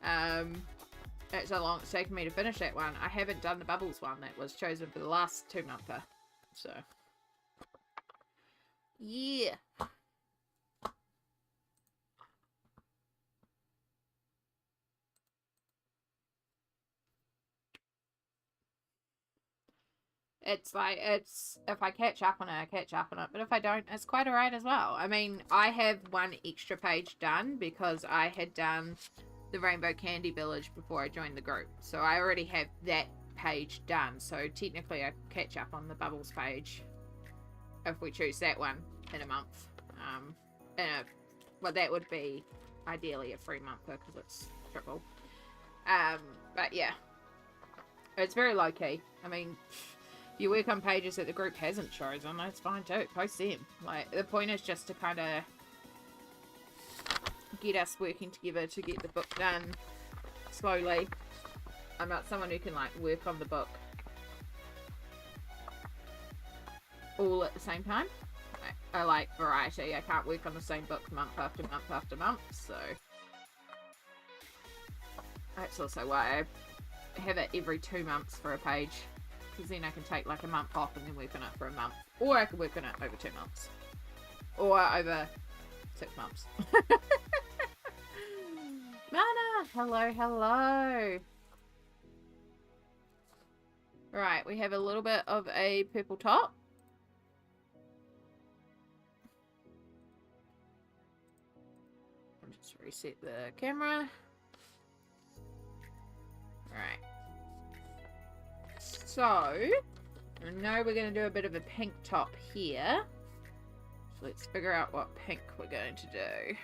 That's how long it's taken me to finish that one. I haven't done the bubbles one that was chosen for the last 2-monther. So, yeah. It's like, it's, if I catch up on it, I catch up on it. But if I don't, it's quite alright as well. I mean, I have one extra page done because I had done the Rainbow Candy Village before I joined the group. So I already have that page done. So technically I catch up on the Bubbles page if we choose that one in a month. Well, that would be ideally a 3-monther because it's triple. But yeah, it's very low key. I mean, if you work on pages that the group hasn't chosen, that's fine too. Post them. Like, the point is just to kind of get us working together to get the book done slowly. I'm not someone who can, like, work on the book all at the same time. I like variety. I can't work on the same book month after month after month, so that's also why I have it every 2 months for a page, because then I can take like a month off and then work on it for a month, or I can work on it over 2 months, or over 6 months. Mana, hello, hello. Right, we have a little bit of a purple top. Just reset the camera. Right. So, I know we're going to do a bit of a pink top here. So let's figure out what pink we're going to do.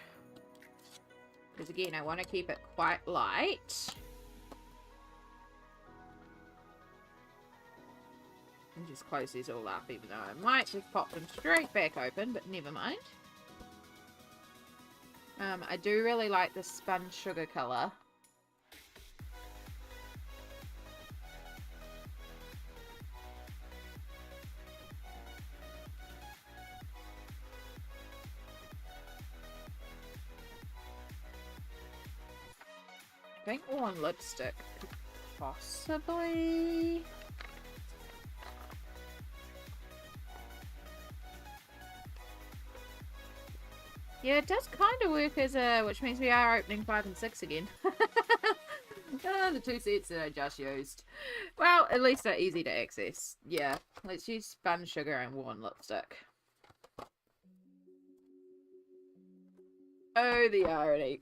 Because again, I want to keep it quite light. And just close these all up, even though I might just pop them straight back open, but never mind. I do really like the spun sugar colour. I think on lipstick, possibly. Yeah, it does kind of work as a, which means we are opening 5 and 6 again. The 2 sets that I just used. Well, at least they're easy to access. Yeah, let's use spun sugar and worn lipstick. Oh, the irony.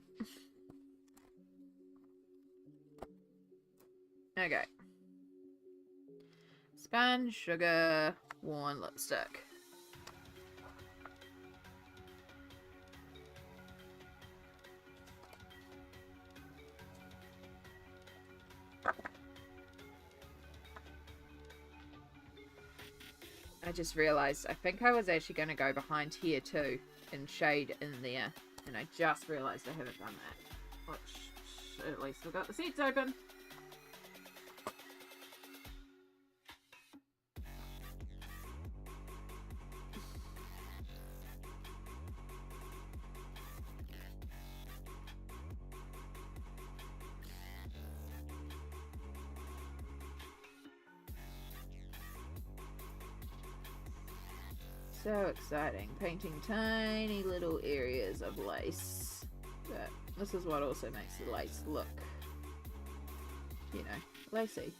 Okay. Spun sugar, worn lipstick. I just realised, I think I was actually going to go behind here too and shade in there. And I just realised I haven't done that. Which, at least we've got the seats open. So exciting. Painting tiny little areas of lace. But this is what also makes the lace look, you know, lacy.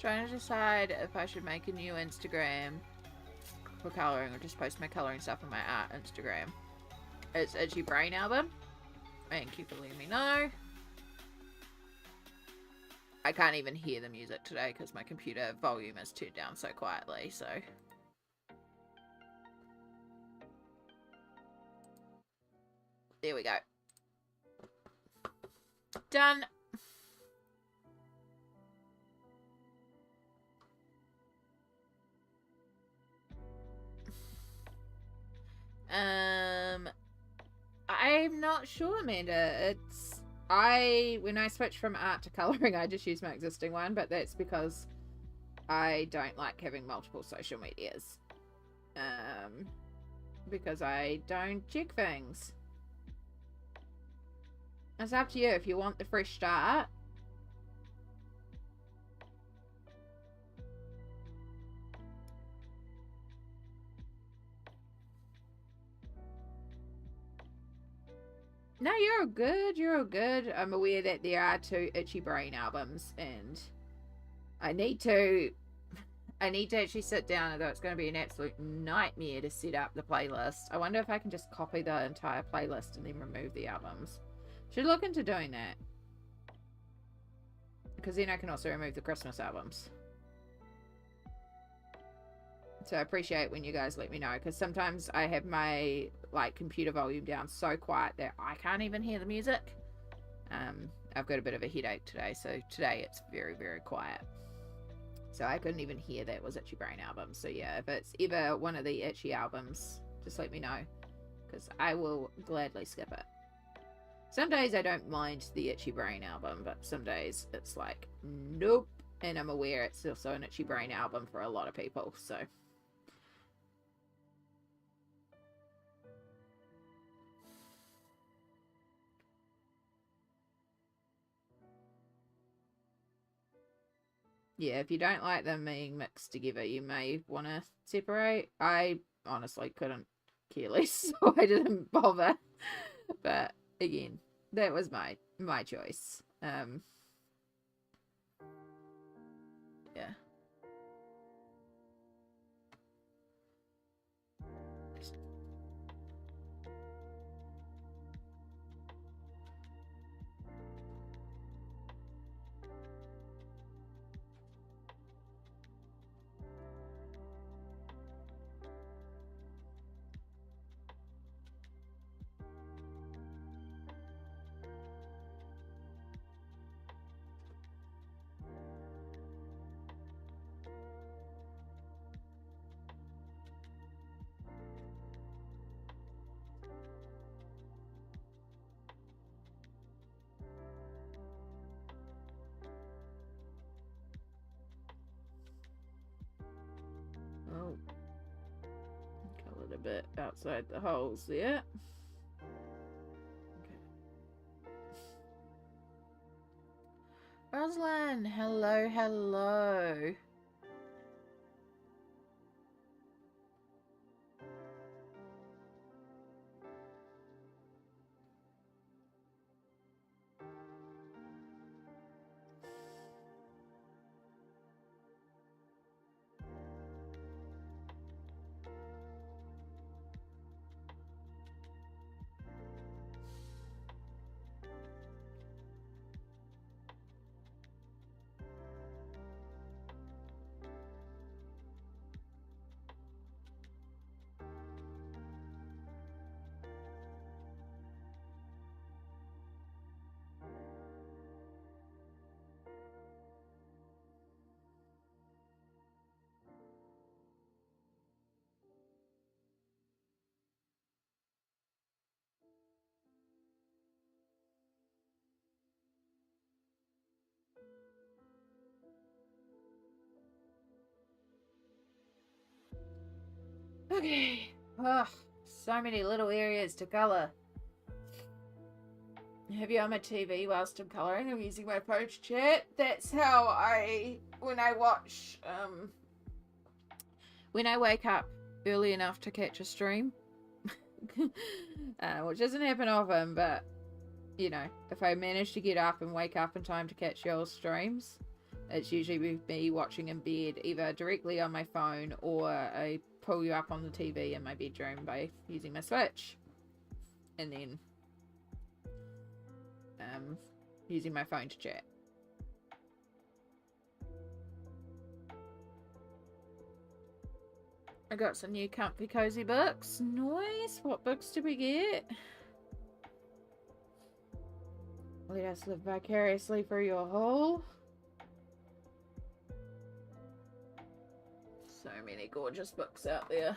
Trying to decide if I should make a new Instagram for colouring or just post my colouring stuff on my art Instagram. It's Itchy Brain Album. Thank you for letting me know. I can't even hear the music today because my computer volume is turned down so quietly, so. There we go. Done. I'm not sure, Amanda. When I switched from art to colouring, I just used my existing one, but that's because I don't like having multiple social medias. Because I don't check things. It's up to you if you want the fresh start. No, you're all good. You're all good. I'm aware that there are 2 Itchy Brain albums, and I need to actually sit down, although it's going to be an absolute nightmare to set up the playlist. I wonder if I can just copy the entire playlist and then remove the albums. Should look into doing that. Because then I can also remove the Christmas albums. So I appreciate when you guys let me know, because sometimes I have my like computer volume down so quiet that I can't even hear the music. I've got a bit of a headache today, so today it's very, very quiet. So I couldn't even hear that it was Itchy Brain album. So yeah, if it's ever one of the Itchy albums, just let me know, because I will gladly skip it. Some days I don't mind the Itchy Brain album, but some days it's like, nope. And I'm aware it's also an Itchy Brain album for a lot of people, so. Yeah, if you don't like them being mixed together, you may want to separate. I honestly couldn't care less, so I didn't bother. But again, that was my choice. Yeah. Oh, colored a bit outside the holes there. Okay. Rosalind, hello, hello. Okay. Oh, so many little areas to colour. Have you on my TV whilst I'm colouring? I'm using my phone to chat. That's how when I watch, when I wake up early enough to catch a stream, which doesn't happen often, but, you know, if I manage to get up and wake up in time to catch your streams, it's usually me watching in bed, either directly on my phone or I pull you up on the TV in my bedroom by using my Switch. And then using my phone to chat. I got some new comfy cozy books. Nice. What books did we get? Let us live vicariously through your hole. So many gorgeous books out there.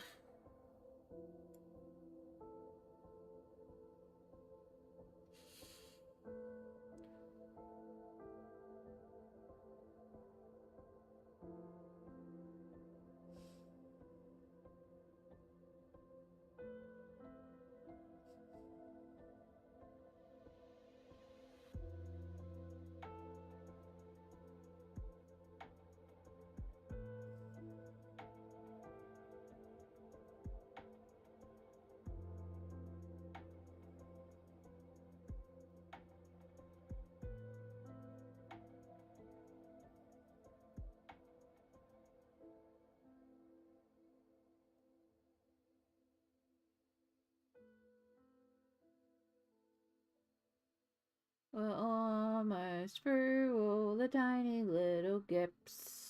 We're almost through all the tiny little gaps.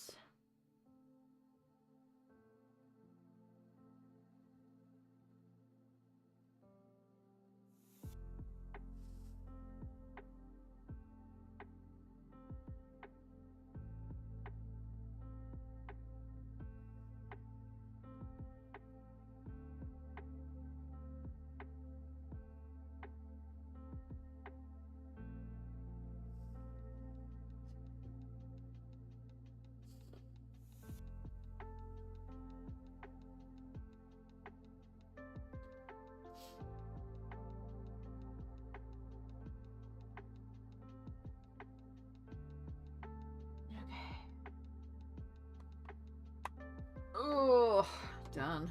Oh, done.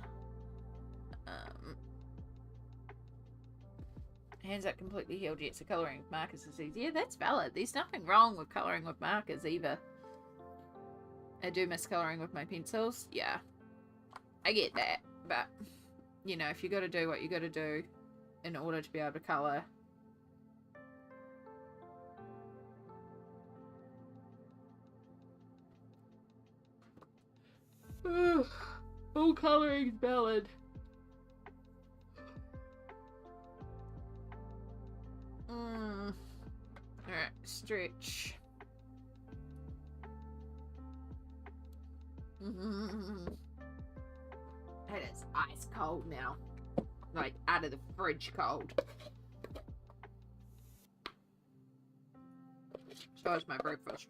Hands aren't completely healed yet, so colouring with markers is easy. Yeah, that's valid. There's nothing wrong with colouring with markers either. I do miss colouring with my pencils. Yeah, I get that. But, you know, if you got to do what you got to do in order to be able to colour. All colouring's valid. Alright, stretch. It is ice cold now. Like, out of the fridge cold. So is my breakfast.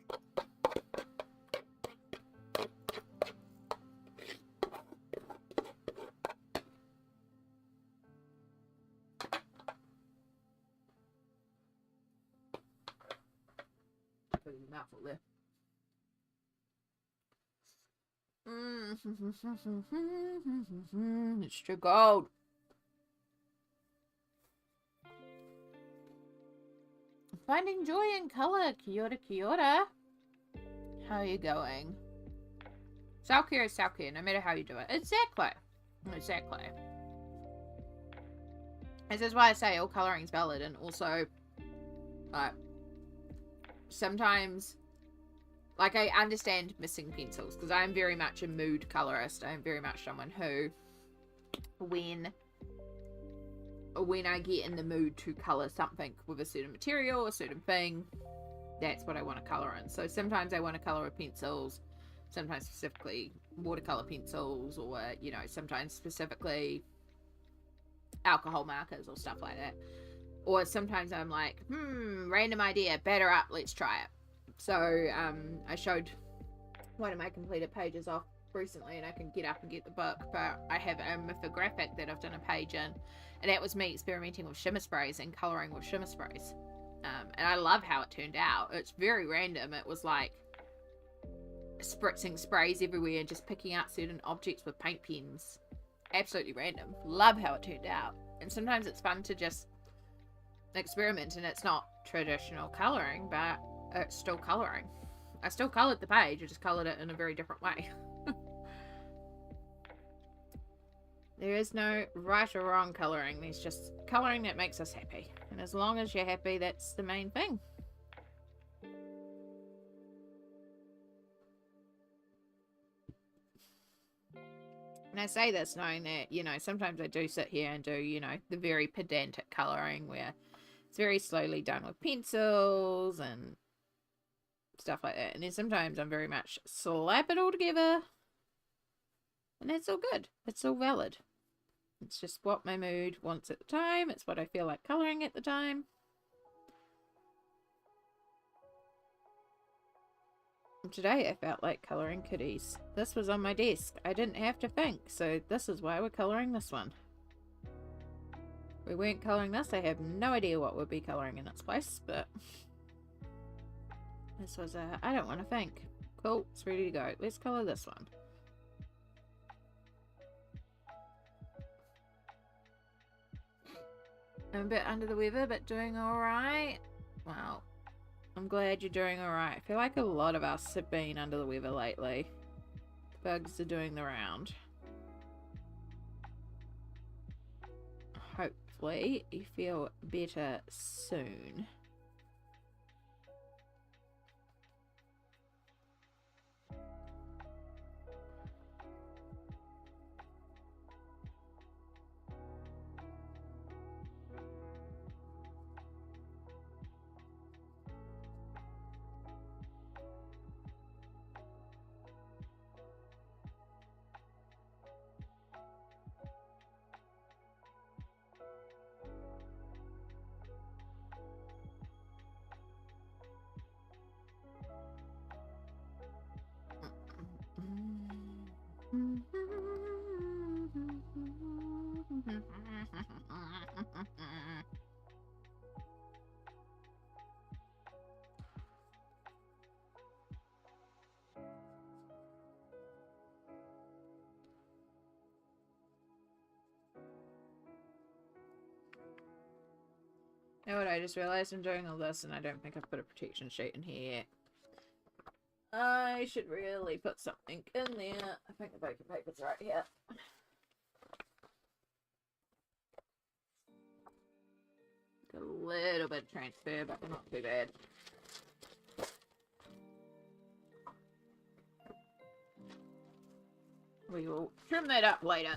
Mouthful there. It's too cold. Finding joy in colour. Kia ora, kia ora. How are you going? Self-care is self-care, no matter how you do it. Exactly. Exactly. This is why I say all colouring is valid, and also, sometimes, like, I understand missing pencils, because I'm very much a mood colorist. I'm very much someone who, when I get in the mood to colour something with a certain material, a certain thing, that's what I want to colour in. So sometimes I want to colour with pencils, sometimes specifically watercolour pencils, or, you know, sometimes specifically alcohol markers or stuff like that. Or sometimes I'm like, random idea, batter up, let's try it. So, I showed one of my completed pages off recently, and I can get up and get the book, but I have a mythographic that I've done a page in, and that was me experimenting with shimmer sprays and colouring with shimmer sprays. And I love how it turned out. It's very random. It was like spritzing sprays everywhere and just picking out certain objects with paint pens. Absolutely random. Love how it turned out. And sometimes it's fun to just experiment, and it's not traditional colouring, but it's still colouring. I still coloured the page, I just coloured it in a very different way. There is no right or wrong colouring. There's just colouring that makes us happy. And as long as you're happy, that's the main thing. And I say this knowing that, you know, sometimes I do sit here and do, you know, the very pedantic colouring where it's very slowly done with pencils and stuff like that. And then sometimes I'm very much slap it all together. And that's all good. It's all valid. It's just what my mood wants at the time. It's what I feel like colouring at the time. Today I felt like colouring kitties. This was on my desk. I didn't have to think, so this is why we're colouring this one. If we weren't colouring this, I have no idea what we'd be colouring in its place, but this was I don't want to think. Cool, it's ready to go. Let's colour this one. I'm a bit under the weather, but doing alright. Well, I'm glad you're doing alright. I feel like a lot of us have been under the weather lately. Bugs are doing the round. Hopefully you feel better soon. You know what, I just realized I'm doing all this and I don't think I've put a protection sheet in here yet. I should really put something in there. I think the baking paper's right here. Got a little bit of transfer, but not too bad. We will trim that up later.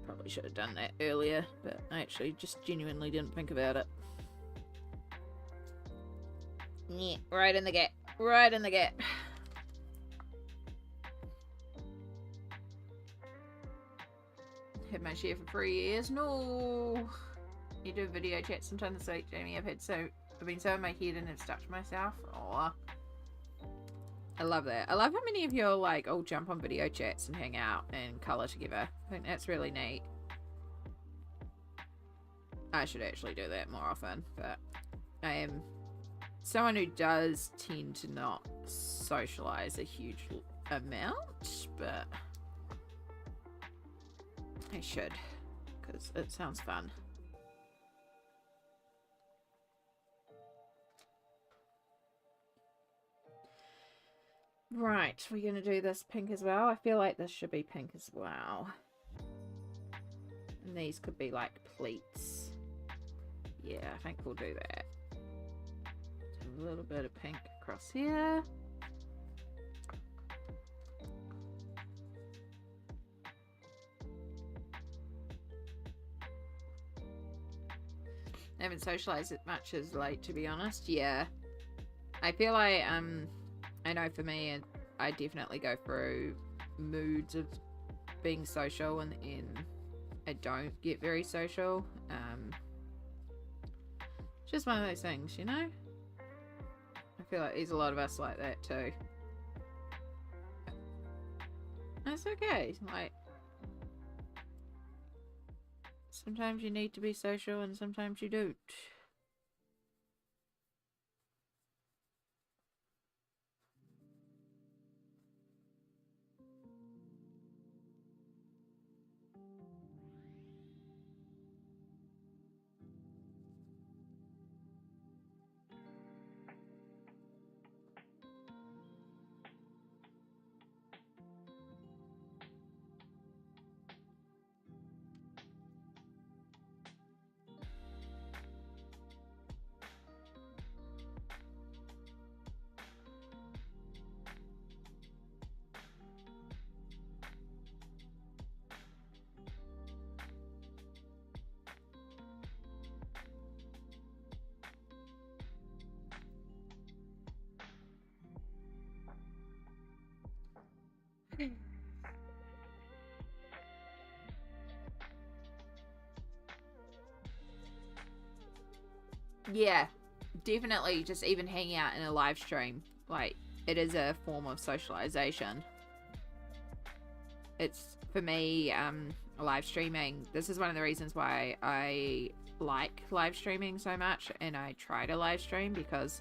Probably should have done that earlier, but I actually just genuinely didn't think about it. Yeah, right in the gap. Right in the gap. Had my share for 3 years. No. You do video chat sometimes this week, Jamie. I've been so in my head and have stuck to myself. Oh, I love that. I love how many of you are like, all jump on video chats and hang out and colour together. I think that's really neat. I should actually do that more often, but I am someone who does tend to not socialise a huge amount, but I should, because it sounds fun. Right, we're going to do this pink as well. I feel like this should be pink as well. And these could be like pleats. Yeah, I think we'll do that. A little bit of pink across here. I haven't socialized it much as late, to be honest. Yeah. I feel like, I know for me, I definitely go through moods of being social and I don't get very social. Just one of those things, you know? I feel like there's a lot of us like that too. That's okay. Like, sometimes you need to be social and sometimes you don't. Yeah, definitely just even hanging out in a live stream. Like, it is a form of socialization. It's, for me, live streaming, this is one of the reasons why I like live streaming so much and I try to live stream, because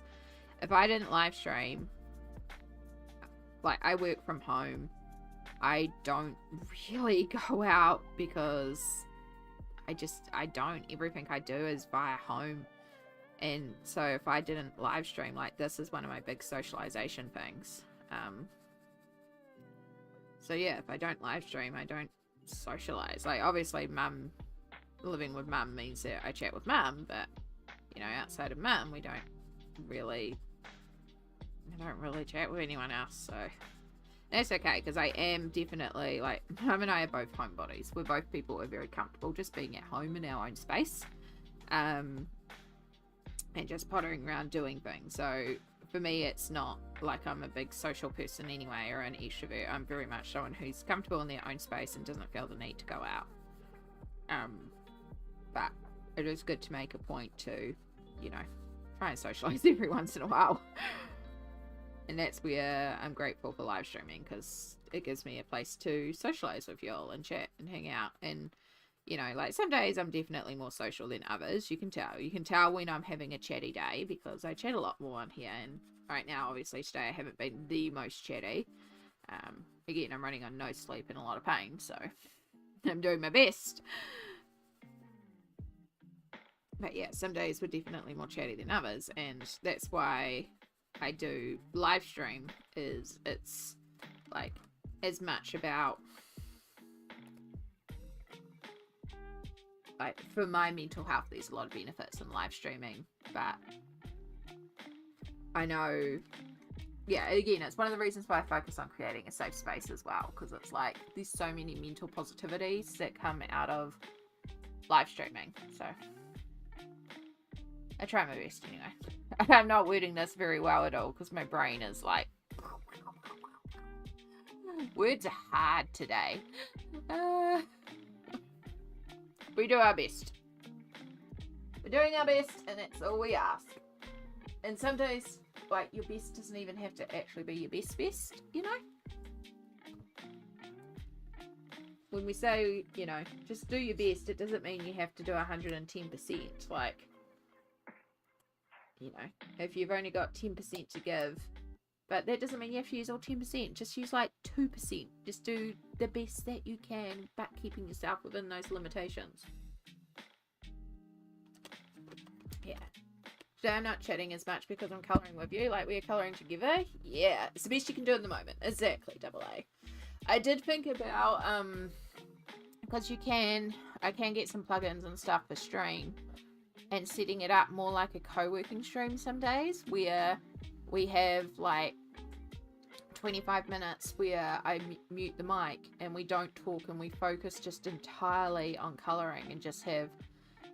if I didn't live stream, like, I work from home, I don't really go out because I don't. Everything I do is via home. And so if I didn't live stream, like, this is one of my big socialization things. So yeah, if I don't live stream, I don't socialize. Like, obviously living with mum means that I chat with mum, but, you know, outside of mum, I don't really chat with anyone else, so that's okay, because I am definitely, like, mum and I are both homebodies. We're both people who are very comfortable just being at home in our own space. And just pottering around doing things. So for me, it's not like I'm a big social person anyway, or an extrovert. I'm very much someone who's comfortable in their own space and doesn't feel the need to go out. But it is good to make a point to, you know, try and socialize every once in a while. And that's where I'm grateful for live streaming, because it gives me a place to socialize with y'all and chat and hang out. And, you know, like, some days I'm definitely more social than others. You can tell when I'm having a chatty day, because I chat a lot more on here, and right now. Obviously today I haven't been the most chatty. Again, I'm running on no sleep and a lot of pain, so I'm doing my best. But yeah, some days were definitely more chatty than others, and that's why I do live stream. It's like as much about, like, for my mental health, there's a lot of benefits in live streaming, but I know, yeah, again, it's one of the reasons why I focus on creating a safe space as well, because it's like there's so many mental positivities that come out of live streaming. So I try my best anyway. I'm not wording this very well at all because my brain is like, words are hard today. We do our best. We're doing our best, and that's all we ask. And some days, like, your best doesn't even have to actually be your best, you know? When we say, you know, just do your best, it doesn't mean you have to do 110%. Like, you know, if you've only got 10% to give, but that doesn't mean you have to use all 10%. Just use like 2%. Just do the best that you can, but keeping yourself within those limitations. Yeah. Today I'm not chatting as much because I'm colouring with you. Like, we're colouring together. Yeah, it's the best you can do at the moment. Exactly, double A. I did think about, because I can get some plugins and stuff for stream, and setting it up more like a co-working stream some days, where we have like 25 minutes where I mute the mic and we don't talk and we focus just entirely on colouring and just have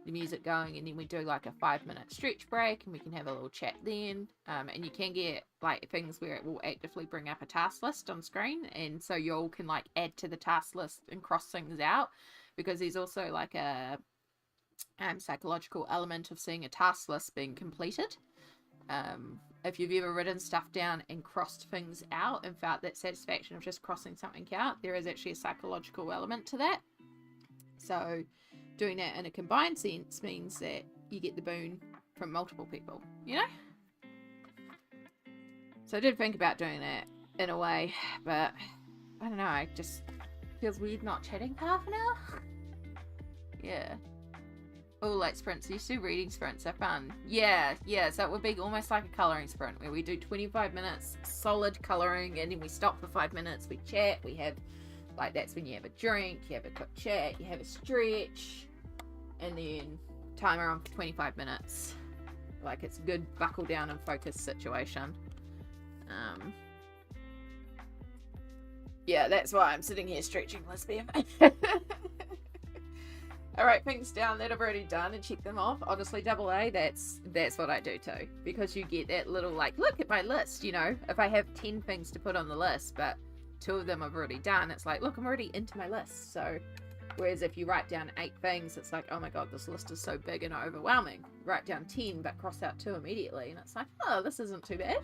the music going, and then we do like a 5-minute stretch break and we can have a little chat then. And you can get like things where it will actively bring up a task list on screen, and so you all can like add to the task list and cross things out, because there's also like a psychological element of seeing a task list being completed. If you've ever written stuff down and crossed things out and felt that satisfaction of just crossing something out, there is actually a psychological element to that. So doing that in a combined sense means that you get the boon from multiple people, you know? So I did think about doing that in a way, but I don't know, it just feels weird not chatting for half an hour. Yeah. Oh, like sprints. You do reading sprints are fun. Yeah, so it would be almost like a colouring sprint where we do 25 minutes solid colouring, and then we stop for 5 minutes, we chat, we have, like, that's when you have a drink, you have a quick chat, you have a stretch, and then timer on for 25 minutes. Like, it's a good buckle down and focus situation. Yeah, that's why I'm sitting here stretching, lesbian. Alright, things down that I've already done and check them off. Honestly, double A, that's what I do too. Because you get that little, like, look at my list, you know. If I have 10 things to put on the list, but 2 of them I've already done, it's like, look, I'm already into my list. So, whereas if you write down 8 things, it's like, oh my god, this list is so big and overwhelming. Write down 10, but cross out 2 immediately. And it's like, oh, this isn't too bad.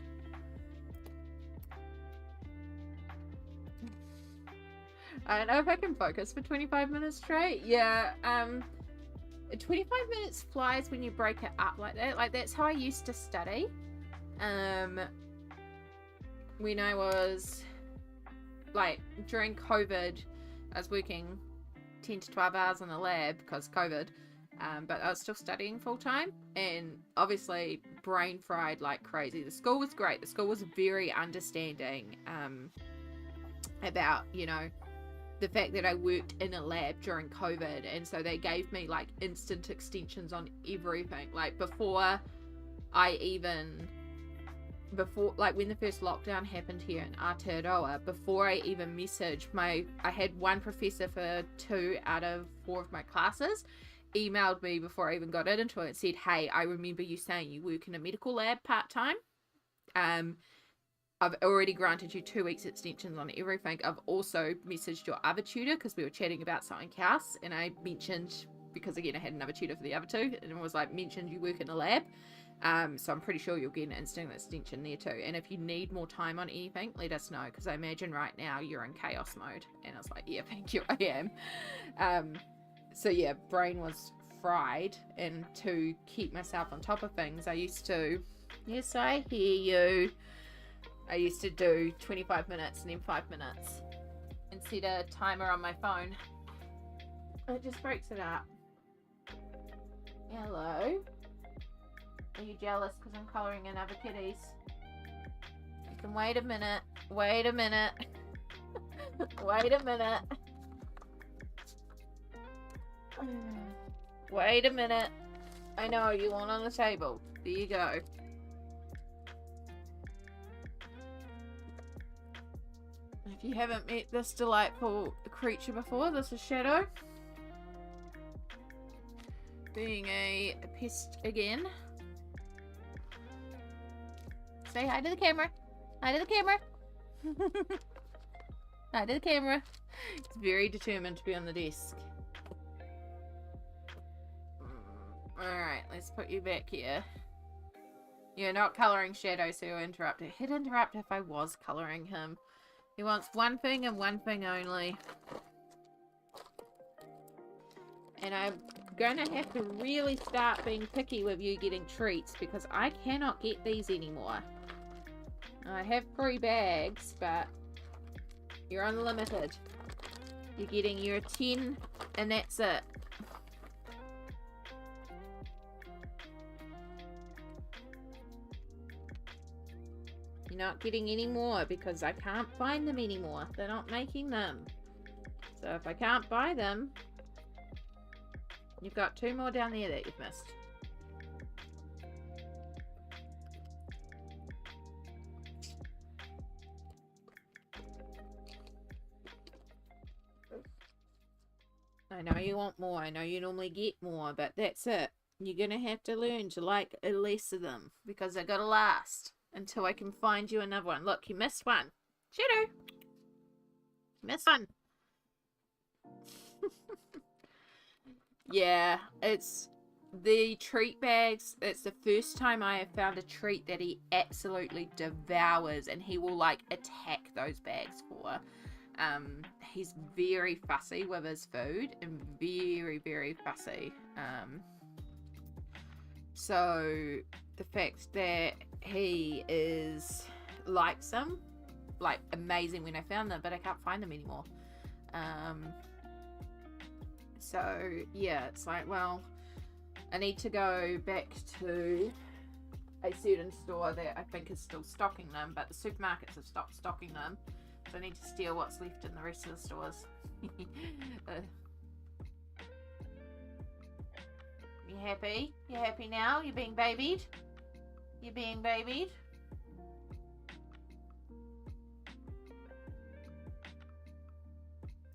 I don't know if I can focus for 25 minutes straight. Yeah, 25 minutes flies when you break it up like that. Like, that's how I used to study. When I was, like, during COVID, I was working 10 to 12 hours in the lab because COVID, but I was still studying full time, and obviously brain fried like crazy. The school was great. The school was very understanding about, you know, the fact that I worked in a lab during COVID, and so they gave me like instant extensions on everything. Like before like when the first lockdown happened here in Aotearoa, before I even messaged I had one professor for 2 out of 4 of my classes emailed me before I even got into it and said, hey, I remember you saying you work in a medical lab part-time. I've already granted you 2 weeks extensions on everything. I've also messaged your other tutor because we were chatting about something else, and I mentioned, because again I had another tutor for the other 2, and it was like, mentioned you work in a lab, so I'm pretty sure you'll get an instant extension there too. And if you need more time on anything, let us know, because I imagine right now you're in chaos mode. And I was like, yeah, thank you, I am. So yeah, brain was fried, and to keep myself on top of things, I used to Yes, I hear you. I used to do 25 minutes and then 5 minutes and set a timer on my phone. It just breaks it up. Hello? Are you jealous because I'm colouring in other kitties? You can wait a minute. Wait a minute. Wait a minute. Wait a minute. I know, you want on the table. There you go. If you haven't met this delightful creature before, this is Shadow. Being a pest again. Say hi to the camera. Hi to the camera. Hi to the camera. It's very determined to be on the desk. Alright, let's put you back here. You're not colouring Shadow, so you'll interrupt it. He'd interrupt if I was colouring him. He wants one thing and one thing only. And I'm gonna have to really start being picky with you getting treats because I cannot get these anymore. I have free bags, but you're unlimited. You're getting your 10 and that's it. You're not getting any more because I can't find them anymore. They're not making them. So if I can't buy them, you've got 2 more down there that you've missed. I know you want more. I know you normally get more, but that's it. You're going to have to learn to like less of them because they're going to last until I can find you another one. Look, you missed one. Shadow! You missed one. Yeah, it's the treat bags. It's the first time I have found a treat that he absolutely devours and he will like attack those bags for. He's very fussy with his food and very, very fussy. So the fact that he likes them, like amazing when I found them, but I can't find them anymore. So yeah, it's like, well, I need to go back to a certain store that I think is still stocking them, but the supermarkets have stopped stocking them. So I need to steal what's left in the rest of the stores. You happy? You happy now? You being babied? You being babied?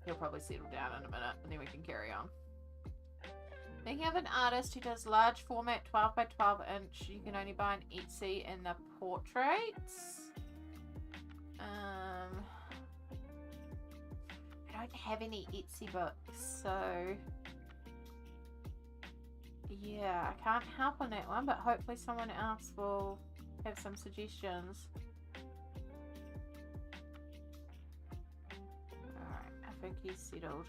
He'll probably settle down in a minute and then we can carry on. Thinking of an artist who does large format 12 by 12 inch. You can only buy an Etsy in the portraits. I don't have any Etsy books, so yeah, I can't help on that one, but hopefully someone else will have some suggestions. Alright, I think he's settled.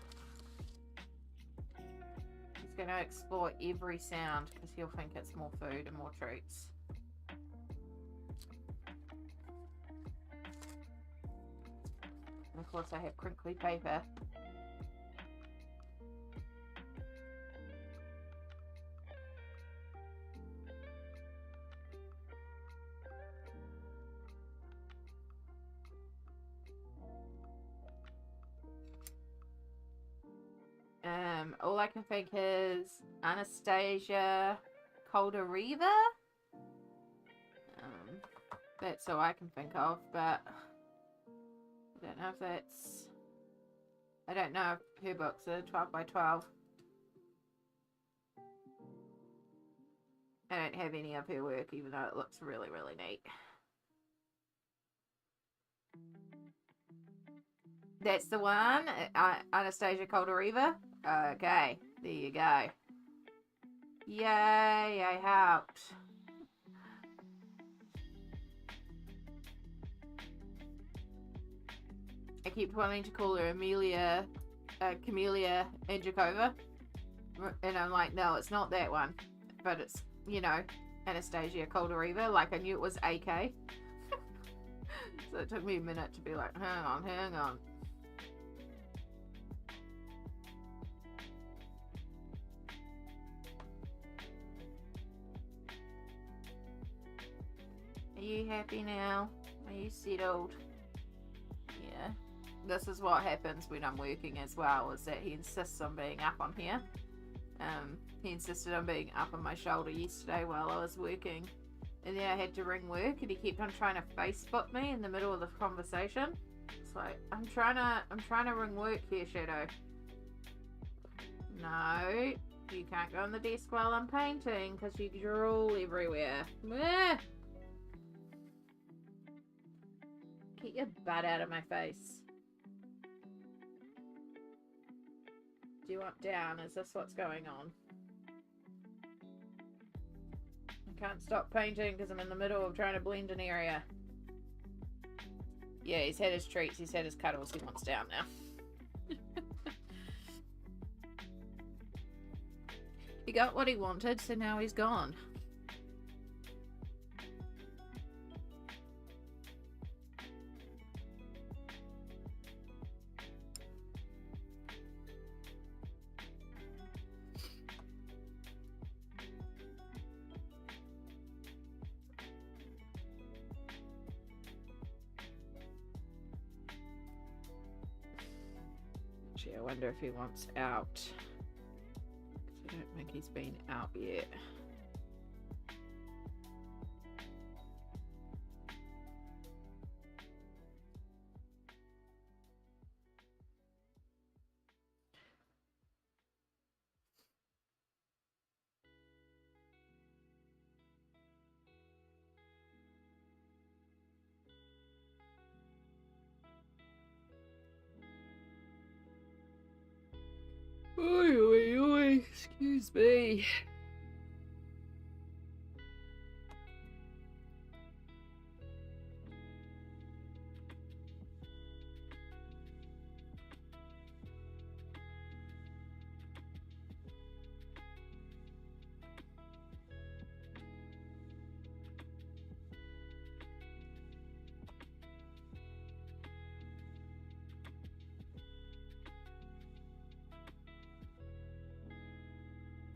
He's going to explore every sound because he'll think it's more food and more treats. And of course I have crinkly paper. All I can think is Anastasia Caldereva. That's all I can think of, but I don't know if that's... I don't know if her books are 12 by 12. I don't have any of her work, even though it looks really, really neat. That's the one, Anastasia Caldereva. Okay, there you go. Yay, I helped. I keep wanting to call her Amelia, Camellia Andrzejkova. And I'm like, no, it's not that one. But it's, you know, Anastasia Colderiva, like I knew it was AK. So it took me a minute to be like, hang on. Are you happy now? Are you settled? Yeah. This is what happens when I'm working as well, is that he insists on being up on here. He insisted on being up on my shoulder yesterday while I was working. And then I had to ring work and he kept on trying to Facebook me in the middle of the conversation. It's like, I'm trying to ring work here, Shadow. No, you can't go on the desk while I'm painting because you drool everywhere. Get your butt out of my face. Do you want down? Is this what's going on? I can't stop painting because I'm in the middle of trying to blend an area. Yeah, he's had his treats, he's had his cuddles, he wants down now. He got what he wanted, so now he's gone. I wonder if he wants out. 'Cause I don't think he's been out yet. Oi, excuse me.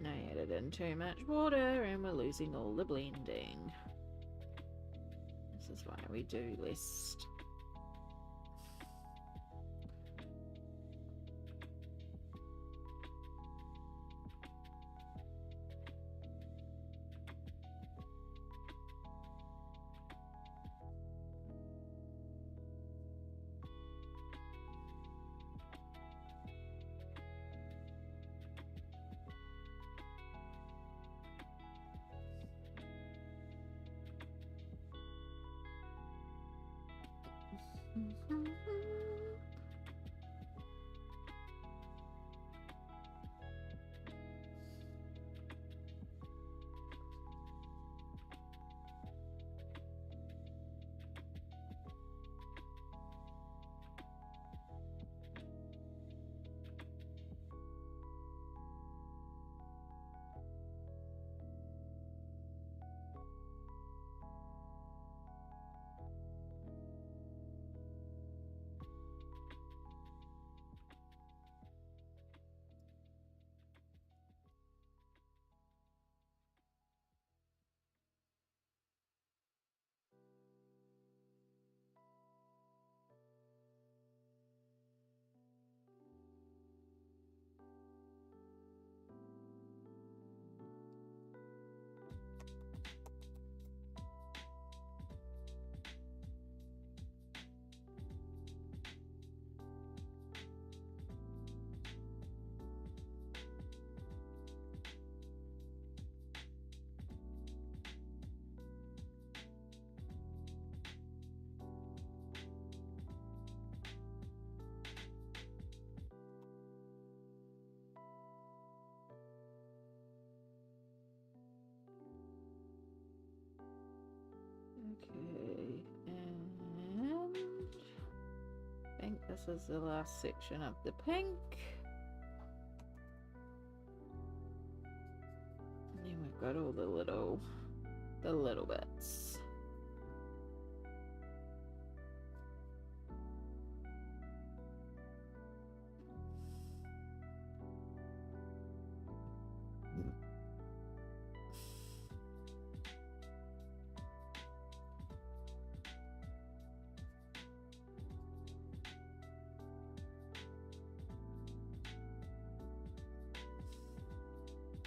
I added in too much water and we're losing all the blending. This is why we do less. Okay, and I think this is the last section of the pink. And then we've got all the little the little bits.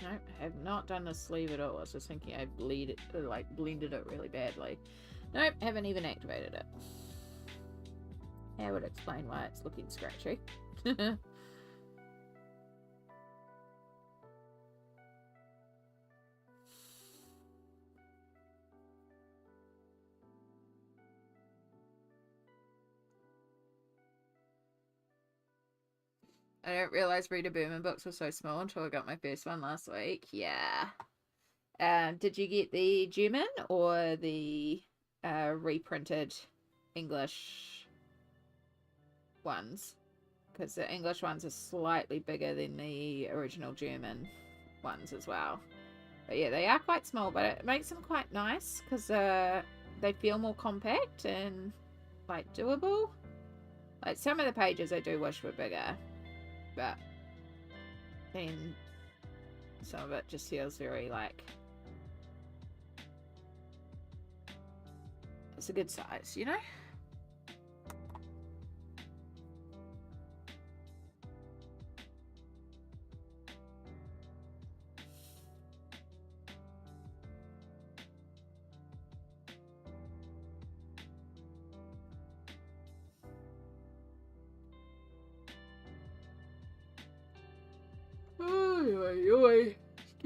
Nope, I have not done the sleeve at all. I was just thinking I blended it really badly. Nope, haven't even activated it. That would explain why it's looking scratchy. I didn't realize Rita Berman books were so small until I got my first one last week. Yeah. Did you get the German or the reprinted English ones? Because the English ones are slightly bigger than the original German ones as well. But yeah, they are quite small, but it makes them quite nice because they feel more compact and like doable. Like some of the pages I do wish were bigger. But then some of it just feels very like it's a good size, you know?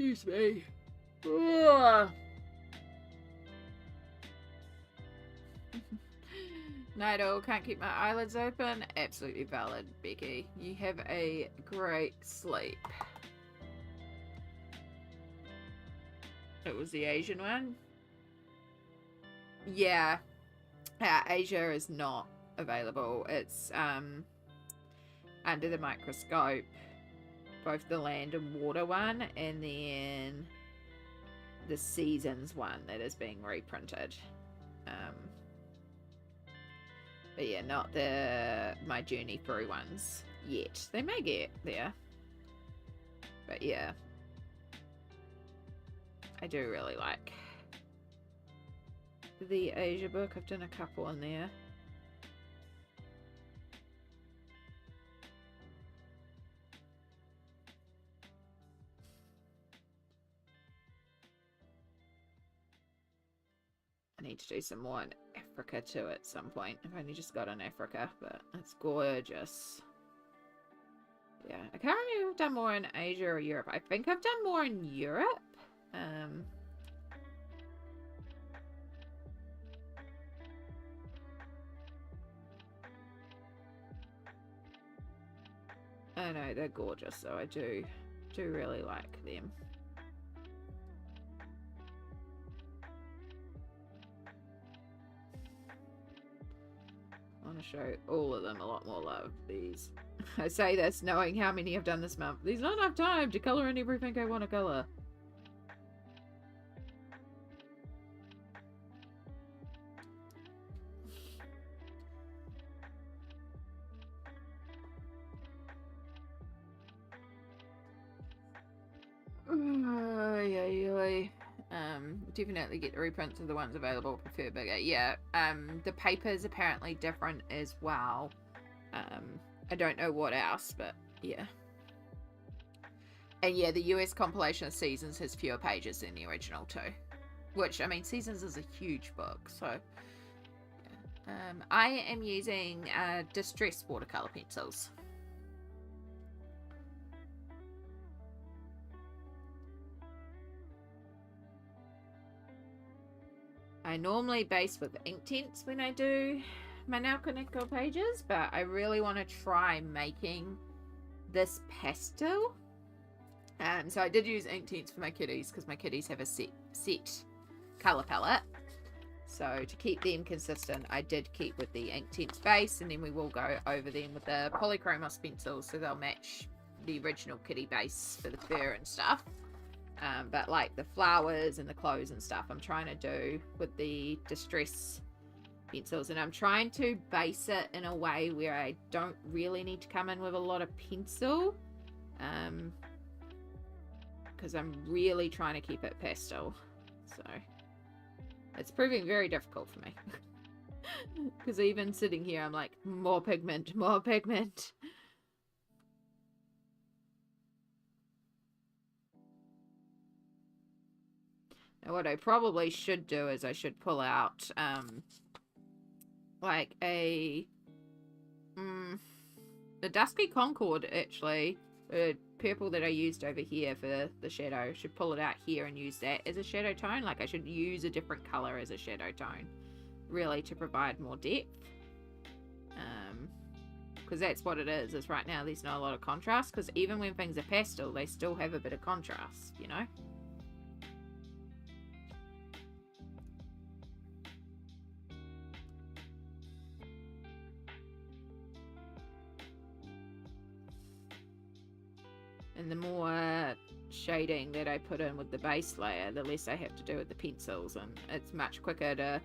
Excuse me. Nido, can't keep my eyelids open. Absolutely valid, Becky. You have a great sleep. It was the Asian one? Yeah. Asia is not available. It's under the microscope. Both the land and water one, and then the seasons one that is being reprinted. But yeah, not the my journey through ones yet. They may get there, but yeah, I do really like the Asia book. I've done a couple in there. I need to do some more in Africa too at some point. I've only just got in Africa, but it's gorgeous. Yeah, I can't remember if I've done more in Asia or Europe. I think I've done more in Europe. I know, they're gorgeous, so I do really like them. I want to show all of them a lot more love. These, I say this knowing how many I've done this month. There's not enough time to colour in everything I want to colour. Definitely get the reprints of the ones available. Prefer bigger. Yeah. The paper is apparently different as well. I don't know what else, but yeah. And yeah, the US compilation of Seasons has fewer pages than the original too. Which, I mean, Seasons is a huge book, so yeah. I am using distressed watercolor pencils. I normally base with Inktense when I do my Neco pages, but I really want to try making this pastel. So I did use Inktense for my kitties because my kitties have a set color palette. So to keep them consistent, I did keep with the Inktense base, and then we will go over them with the Polychromos pencils so they'll match the original kitty base for the fur and stuff. But like the flowers and the clothes and stuff, I'm trying to do with the distress pencils, and I'm trying to base it in a way where I don't really need to come in with a lot of pencil, because I'm really trying to keep it pastel. So it's proving very difficult for me. Because even sitting here, I'm like, more pigment, more pigment. Now what I probably should do is I should pull out like a Dusky Concord, actually. Purple that I used over here for the shadow. Should pull it out here and use that as a shadow tone. Like I should use a different color as a shadow tone, really, to provide more depth. Because that's what it is right now there's not a lot of contrast, because even when things are pastel they still have a bit of contrast, you know. And the more shading that I put in with the base layer, the less I have to do with the pencils, and it's much quicker to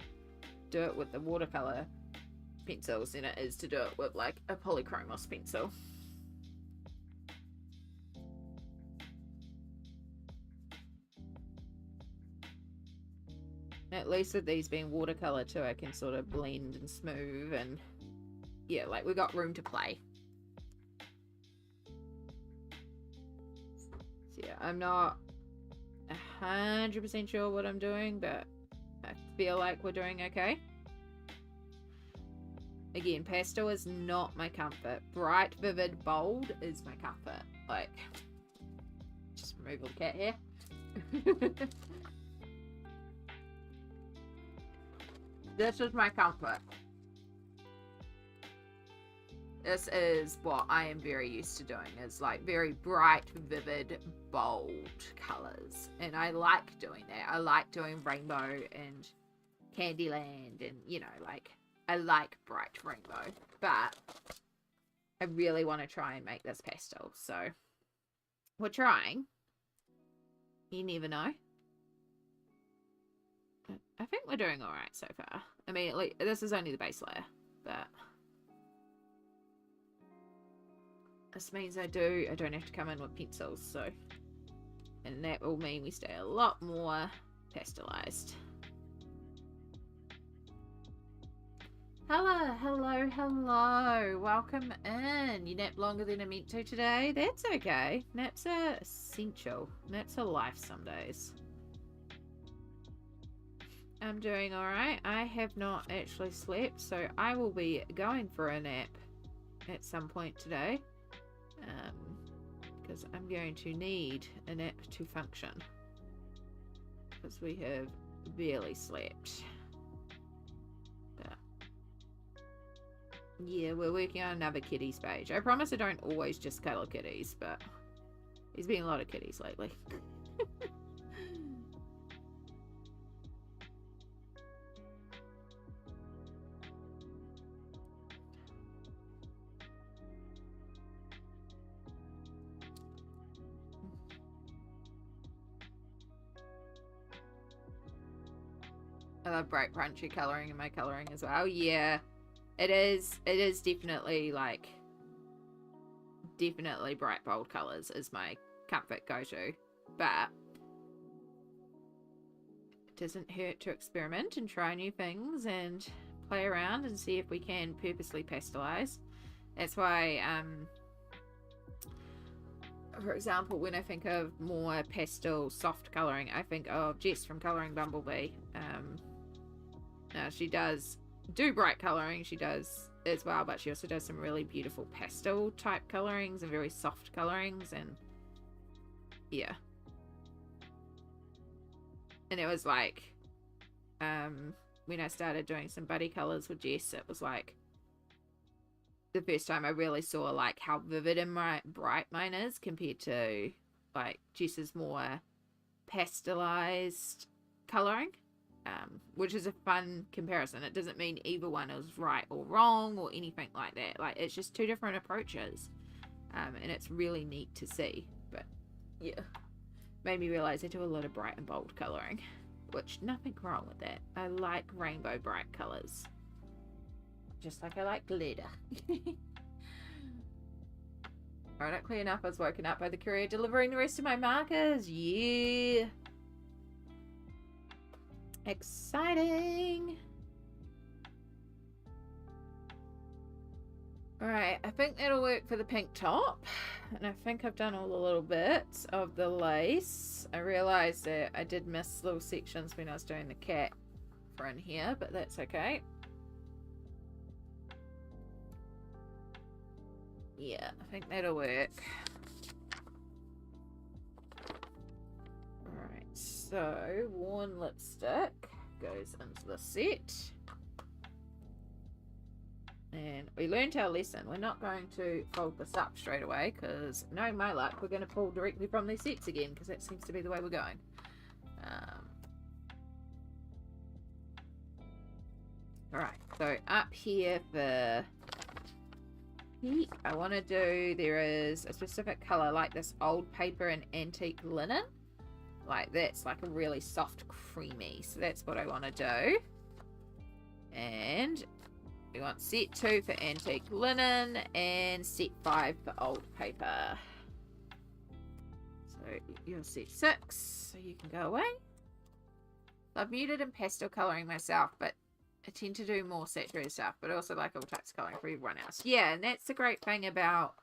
do it with the watercolor pencils than it is to do it with like a Polychromos pencil. At least with these being watercolor too, I can sort of blend and smooth, and yeah, like we got room to play. Yeah, I'm not 100% sure what I'm doing, but I feel like we're doing okay. Again, pastel is not my comfort. Bright, vivid, bold is my comfort. Like, just remove all the cat hair. This is my comfort. This is what I am very used to doing, is like very bright, vivid, bold colors. And I like doing that. I like doing rainbow and Candyland, and, you know, like, I like bright rainbow. But I really want to try and make this pastel. So we're trying. You never know. I think we're doing alright so far. I mean, like, this is only the base layer, but this means I don't have to come in with pencils, so, and that will mean we stay a lot more pastelized. Hello, hello, hello. Welcome in. You napped longer than I meant to today. That's okay. Naps are essential. Naps are life some days. I'm doing alright. I have not actually slept, so I will be going for a nap at some point today. Because I'm going to need a nap to function. Because we have barely slept. But yeah, we're working on another kitties page. I promise I don't always just cuddle kitties, but there's been a lot of kitties lately. I love bright punchy colouring in my colouring as well. Yeah, it is definitely, like, definitely bright bold colours is my comfort go-to, but it doesn't hurt to experiment and try new things and play around and see if we can purposely pastelize. That's why, for example, when I think of more pastel soft colouring, I think of Jess from Colouring Bumblebee. Now, she does do bright colouring, she does as well, but she also does some really beautiful pastel type colourings and very soft colourings, and yeah. And it was like, when I started doing some buddy colours with Jess, it was like the first time I really saw like how vivid and bright mine is compared to like Jess's more pastelized colouring. Which is a fun comparison. It doesn't mean either one is right or wrong or anything like that. Like, it's just two different approaches, and it's really neat to see. But yeah, made me realize I do a lot of bright and bold colouring, which nothing wrong with that. I like rainbow bright colours, just like I like glitter. Ironically enough, I was woken up by the courier delivering the rest of my markers. Yeah, exciting. Alright, I think that'll work for the pink top. And I think I've done all the little bits of the lace. I realised that I did miss little sections when I was doing the cat for in here, but that's okay. Yeah, I think that'll work. Alright, so worn lipstick goes into the set. And we learned our lesson. We're not going to fold this up straight away because, knowing my luck, we're going to pull directly from these sets again because that seems to be the way we're going. Alright, so up here for heat, I want to do, there is a specific colour like this old paper and antique linen. Like that's like a really soft creamy. So that's what I want to do. And we want set 2 for antique linen and set 5 for old paper. So you're set 6, so you can go away. I've muted and pastel colouring myself, but I tend to do more saturated stuff, but I also like all types of colouring for everyone else. Yeah, and that's the great thing about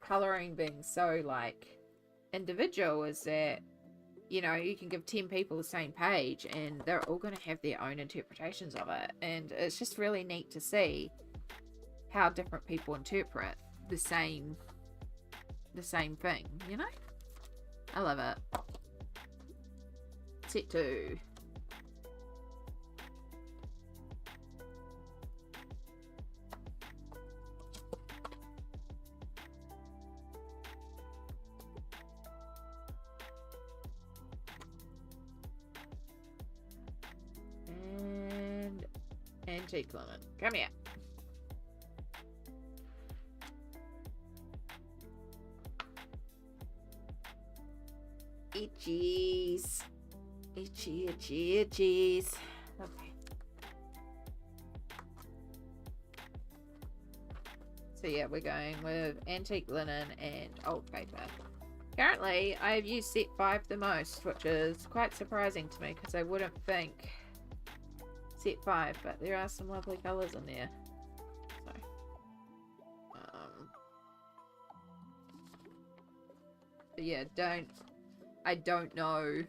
colouring being so, like, individual is that, you know, you can give 10 people the same page and they're all going to have their own interpretations of it. And it's just really neat to see how different people interpret the same thing, you know? I love it. Set 2. Antique linen. Come here. Itchies. Itchy, itchy, itchies. Okay. So yeah, we're going with antique linen and old paper. Currently, I've used set 5 the most, which is quite surprising to me because I wouldn't think set 5, but there are some lovely colours in there. So, but yeah, I don't know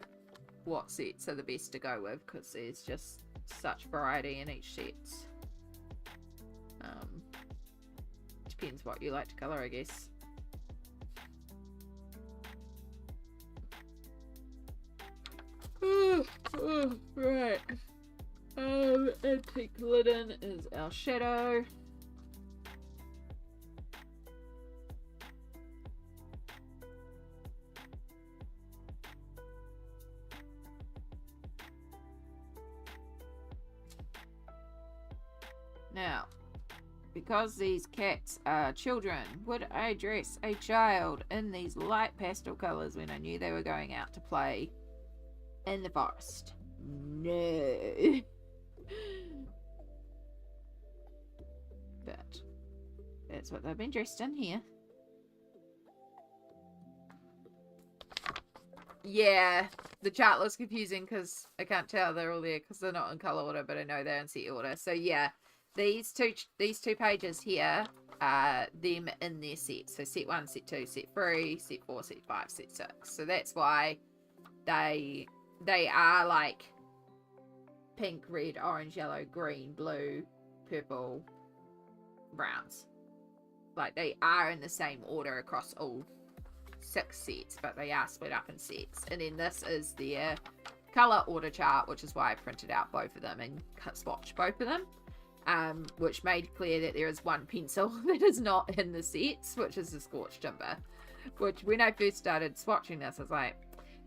what sets are the best to go with because there's just such variety in each set. Depends what you like to colour, I guess. Right. Antique linen is our shadow. Now, because these cats are children, would I dress a child in these light pastel colours when I knew they were going out to play in the forest? No. But that's what they've been dressed in here. Yeah, the chart looks confusing because I can't tell they're all there because they're not in colour order, but I know they're in set order. So yeah, these two pages here are them in their set. So set 1, set 2, set 3, set 4, set 5, set 6. So that's why they are like pink, red, orange, yellow, green, blue, purple, browns. Like they are in the same order across all 6 sets, but they are split up in sets. And then this is their color order chart, which is why I printed out both of them and swatched both of them, which made clear that there is one pencil that is not in the sets, which is the Scorched Timber, which when I first started swatching this, I was like,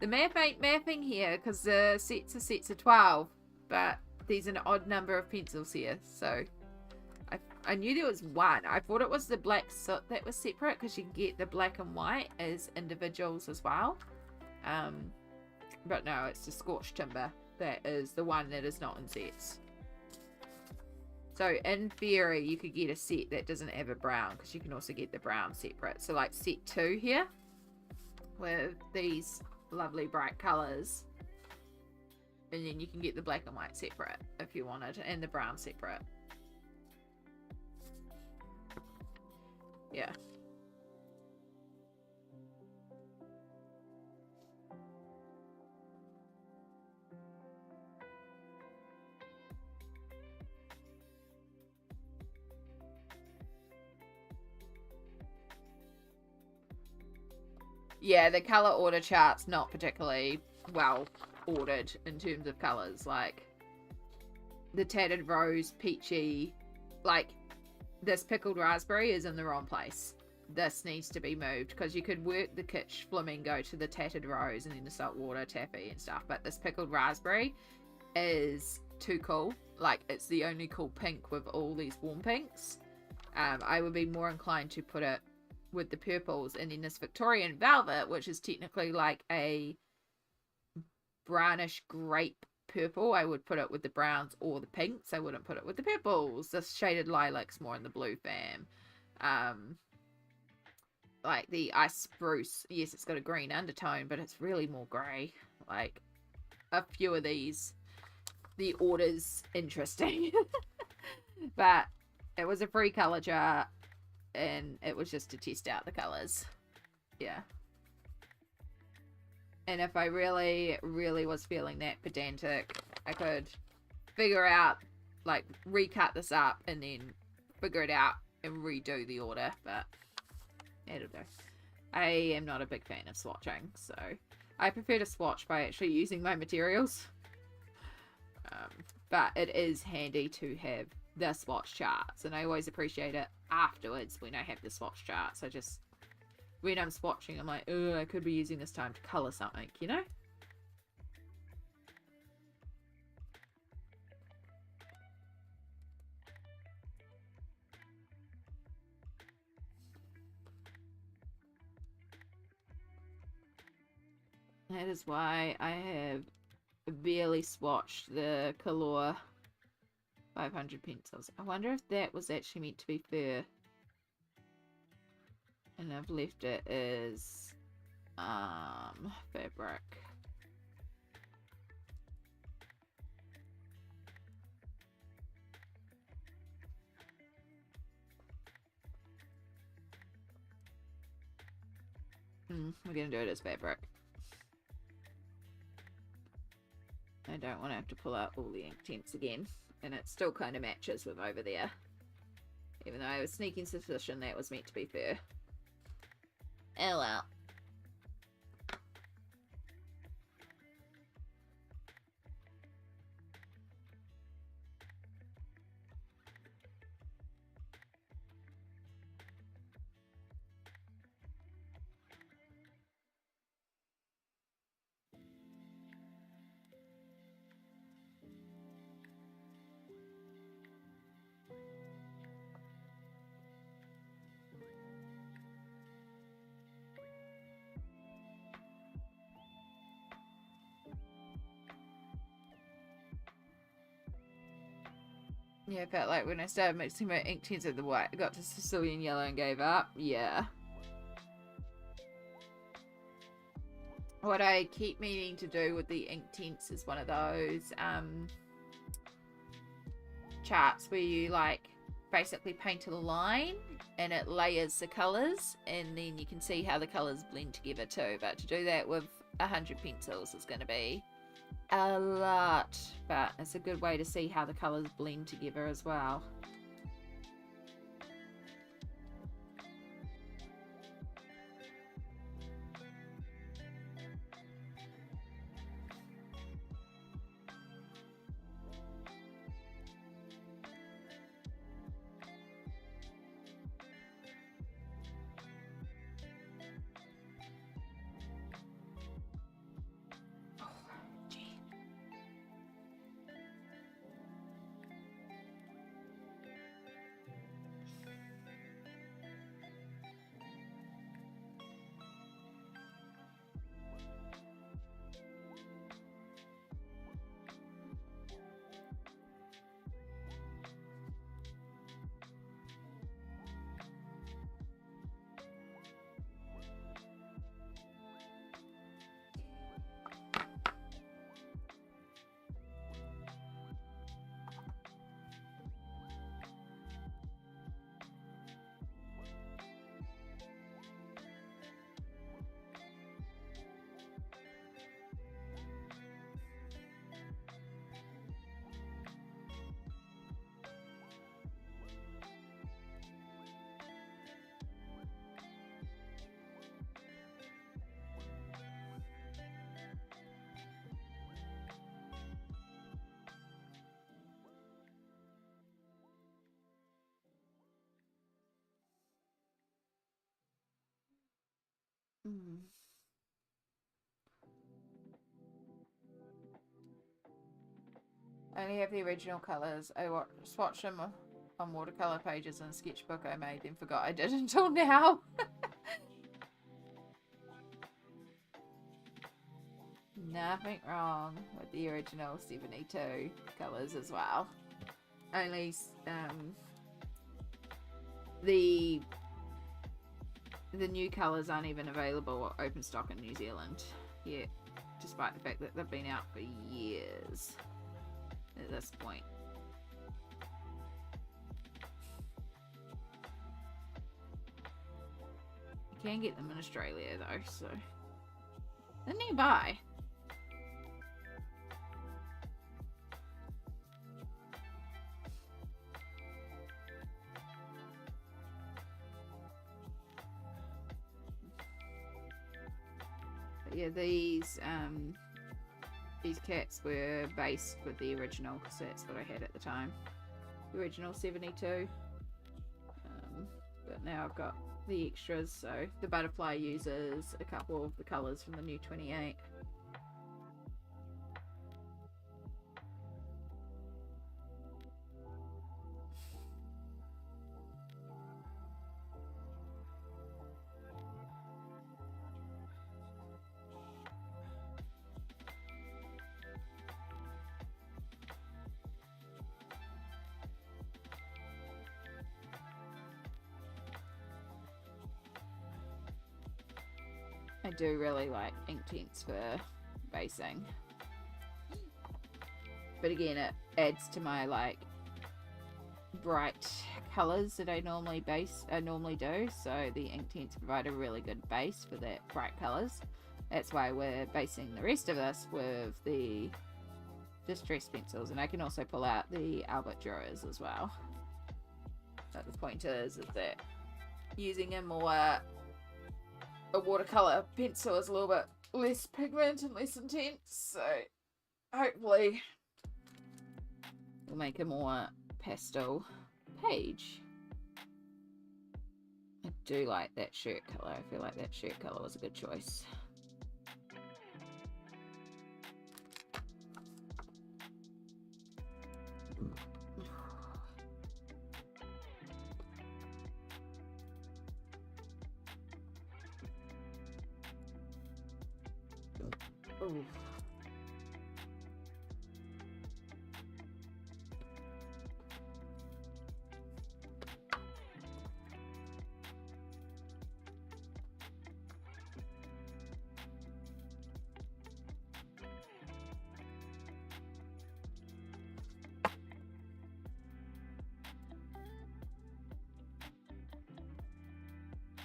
the math ain't mathing here because the sets are 12, but there's an odd number of pencils here. So I knew there was one. I thought it was the black soot that was separate because you can get the black and white as individuals as well. But no, it's the scorched timber that is the one that is not in sets. So in theory, you could get a set that doesn't have a brown, because you can also get the brown separate. So like set 2 here, with these lovely bright colours. And then you can get the black and white separate if you wanted, and the brown separate. Yeah. Yeah, the colour order chart's not particularly well ordered in terms of colours. Like, the tattered rose, peachy, like, this pickled raspberry is in the wrong place. This needs to be moved, because you could work the kitsch flamingo to the tattered rose and then the saltwater taffy and stuff, but this pickled raspberry is too cool. Like, it's the only cool pink with all these warm pinks. I would be more inclined to put it with the purples, and then this Victorian velvet, which is technically like a brownish grape purple, I would put it with the browns or the pinks. I wouldn't put it with the purples. This shaded lilac's more in the blue fam. Like the ice spruce, yes, it's got a green undertone, but it's really more grey. Like, a few of these, the order's interesting. But it was a free colour chart, and it was just to test out the colours. Yeah. And if I really, really was feeling that pedantic, I could figure out, like, recut this up and then figure it out and redo the order. But I don't know. I am not a big fan of swatching, so I prefer to swatch by actually using my materials. But it is handy to have the swatch charts, and I always appreciate it afterwards when I have the swatch charts. I just, when I'm swatching, I'm like, oh, I could be using this time to colour something, you know? That is why I have barely swatched the Color 500 pencils. I wonder if that was actually meant to be fur. And I've left it as fabric. We're gonna do it as fabric. I don't want to have to pull out all the Inktense again. And it still kind of matches with over there. Even though I was sneaking suspicion that was meant to be fur. Oh well. Yeah, I felt like when I started mixing my Inktense with the white, I got to Sicilian yellow and gave up. Yeah. What I keep meaning to do with the Inktense is one of those charts where you like basically paint a line and it layers the colours, and then you can see how the colours blend together too. But to do that with 100 pencils is going to be a lot, but it's a good way to see how the colours blend together as well. I only have the original colours. I swatched them on watercolor pages in a sketchbook I made, then forgot I did until now. Nothing wrong with the original 72 colours as well. Only the new colours aren't even available or open stock in New Zealand yet, despite the fact that they've been out for years at this point. You can get them in Australia though, so they're nearby. But yeah, these cats were based with the original, because that's what I had at the time. The original 72. But now I've got the extras, so the butterfly uses a couple of the colours from the new 28. I do really like Inktense for basing, but again it adds to my like bright colours that I normally do, so the Inktense provide a really good base for that bright colours. That's why we're basing the rest of this with the distress pencils, and I can also pull out the Albrecht Durers as well. But the point is that using a watercolor pencil is a little bit less pigment and less intense, so hopefully we'll make a more pastel page. I do like that shirt colour. I feel like that shirt colour was a good choice. Ooh.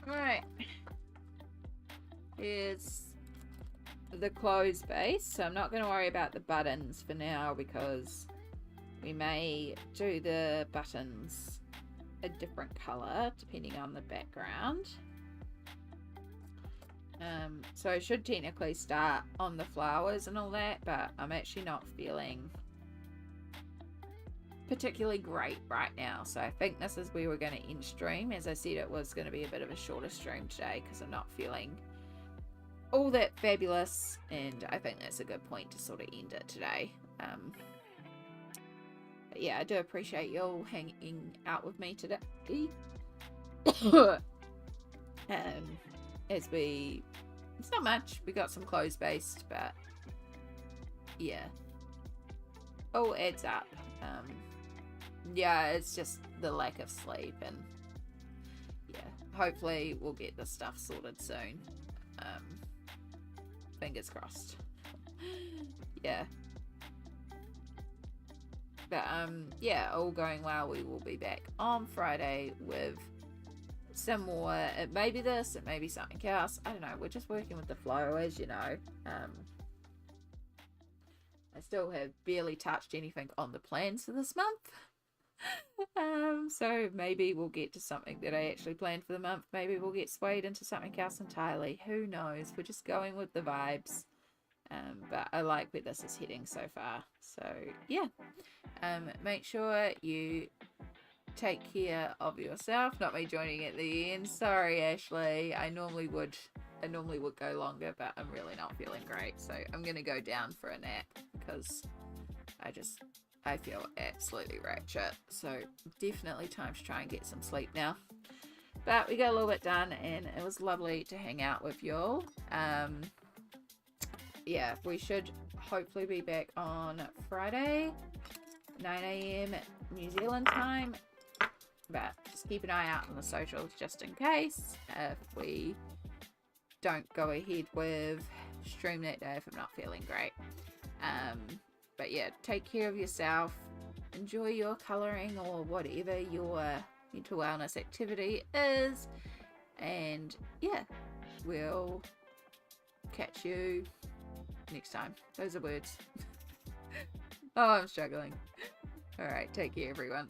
Alright, here's the clothes base. So I'm not going to worry about the buttons for now, because we may do the buttons a different colour depending on the background. So I should technically start on the flowers and all that, but I'm actually not feeling particularly great right now, so I think this is where we're going to end stream. As I said, it was going to be a bit of a shorter stream today because I'm not feeling all that fabulous, and I think that's a good point to sort of end it today. But yeah, I do appreciate you all hanging out with me today. It's not much, we got some clothes based, but yeah, all adds up. Yeah, it's just the lack of sleep, and yeah, hopefully we'll get this stuff sorted soon. Fingers crossed. Yeah. But yeah, all going well, we will be back on Friday with some more. It may be this, it may be something else. I don't know. We're just working with the flow, as you know. I still have barely touched anything on the plans for this month. So maybe we'll get to something that I actually planned for the month. Maybe we'll get swayed into something else entirely. Who knows? We're just going with the vibes. But I like where this is heading so far. So yeah, make sure you take care of yourself. Not me joining at the end. Sorry, Ashley. I normally would go longer, but I'm really not feeling great. So I'm gonna go down for a nap because I just I feel absolutely ratchet, so definitely time to try and get some sleep now. But we got a little bit done, and it was lovely to hang out with y'all. Yeah, we should hopefully be back on Friday, 9 a.m. New Zealand time. But just keep an eye out on the socials just in case if we don't go ahead with stream that day if I'm not feeling great. But yeah, take care of yourself. Enjoy your colouring or whatever your mental wellness activity is. And yeah, we'll catch you next time. Those are words. Oh, I'm struggling. Alright, take care everyone.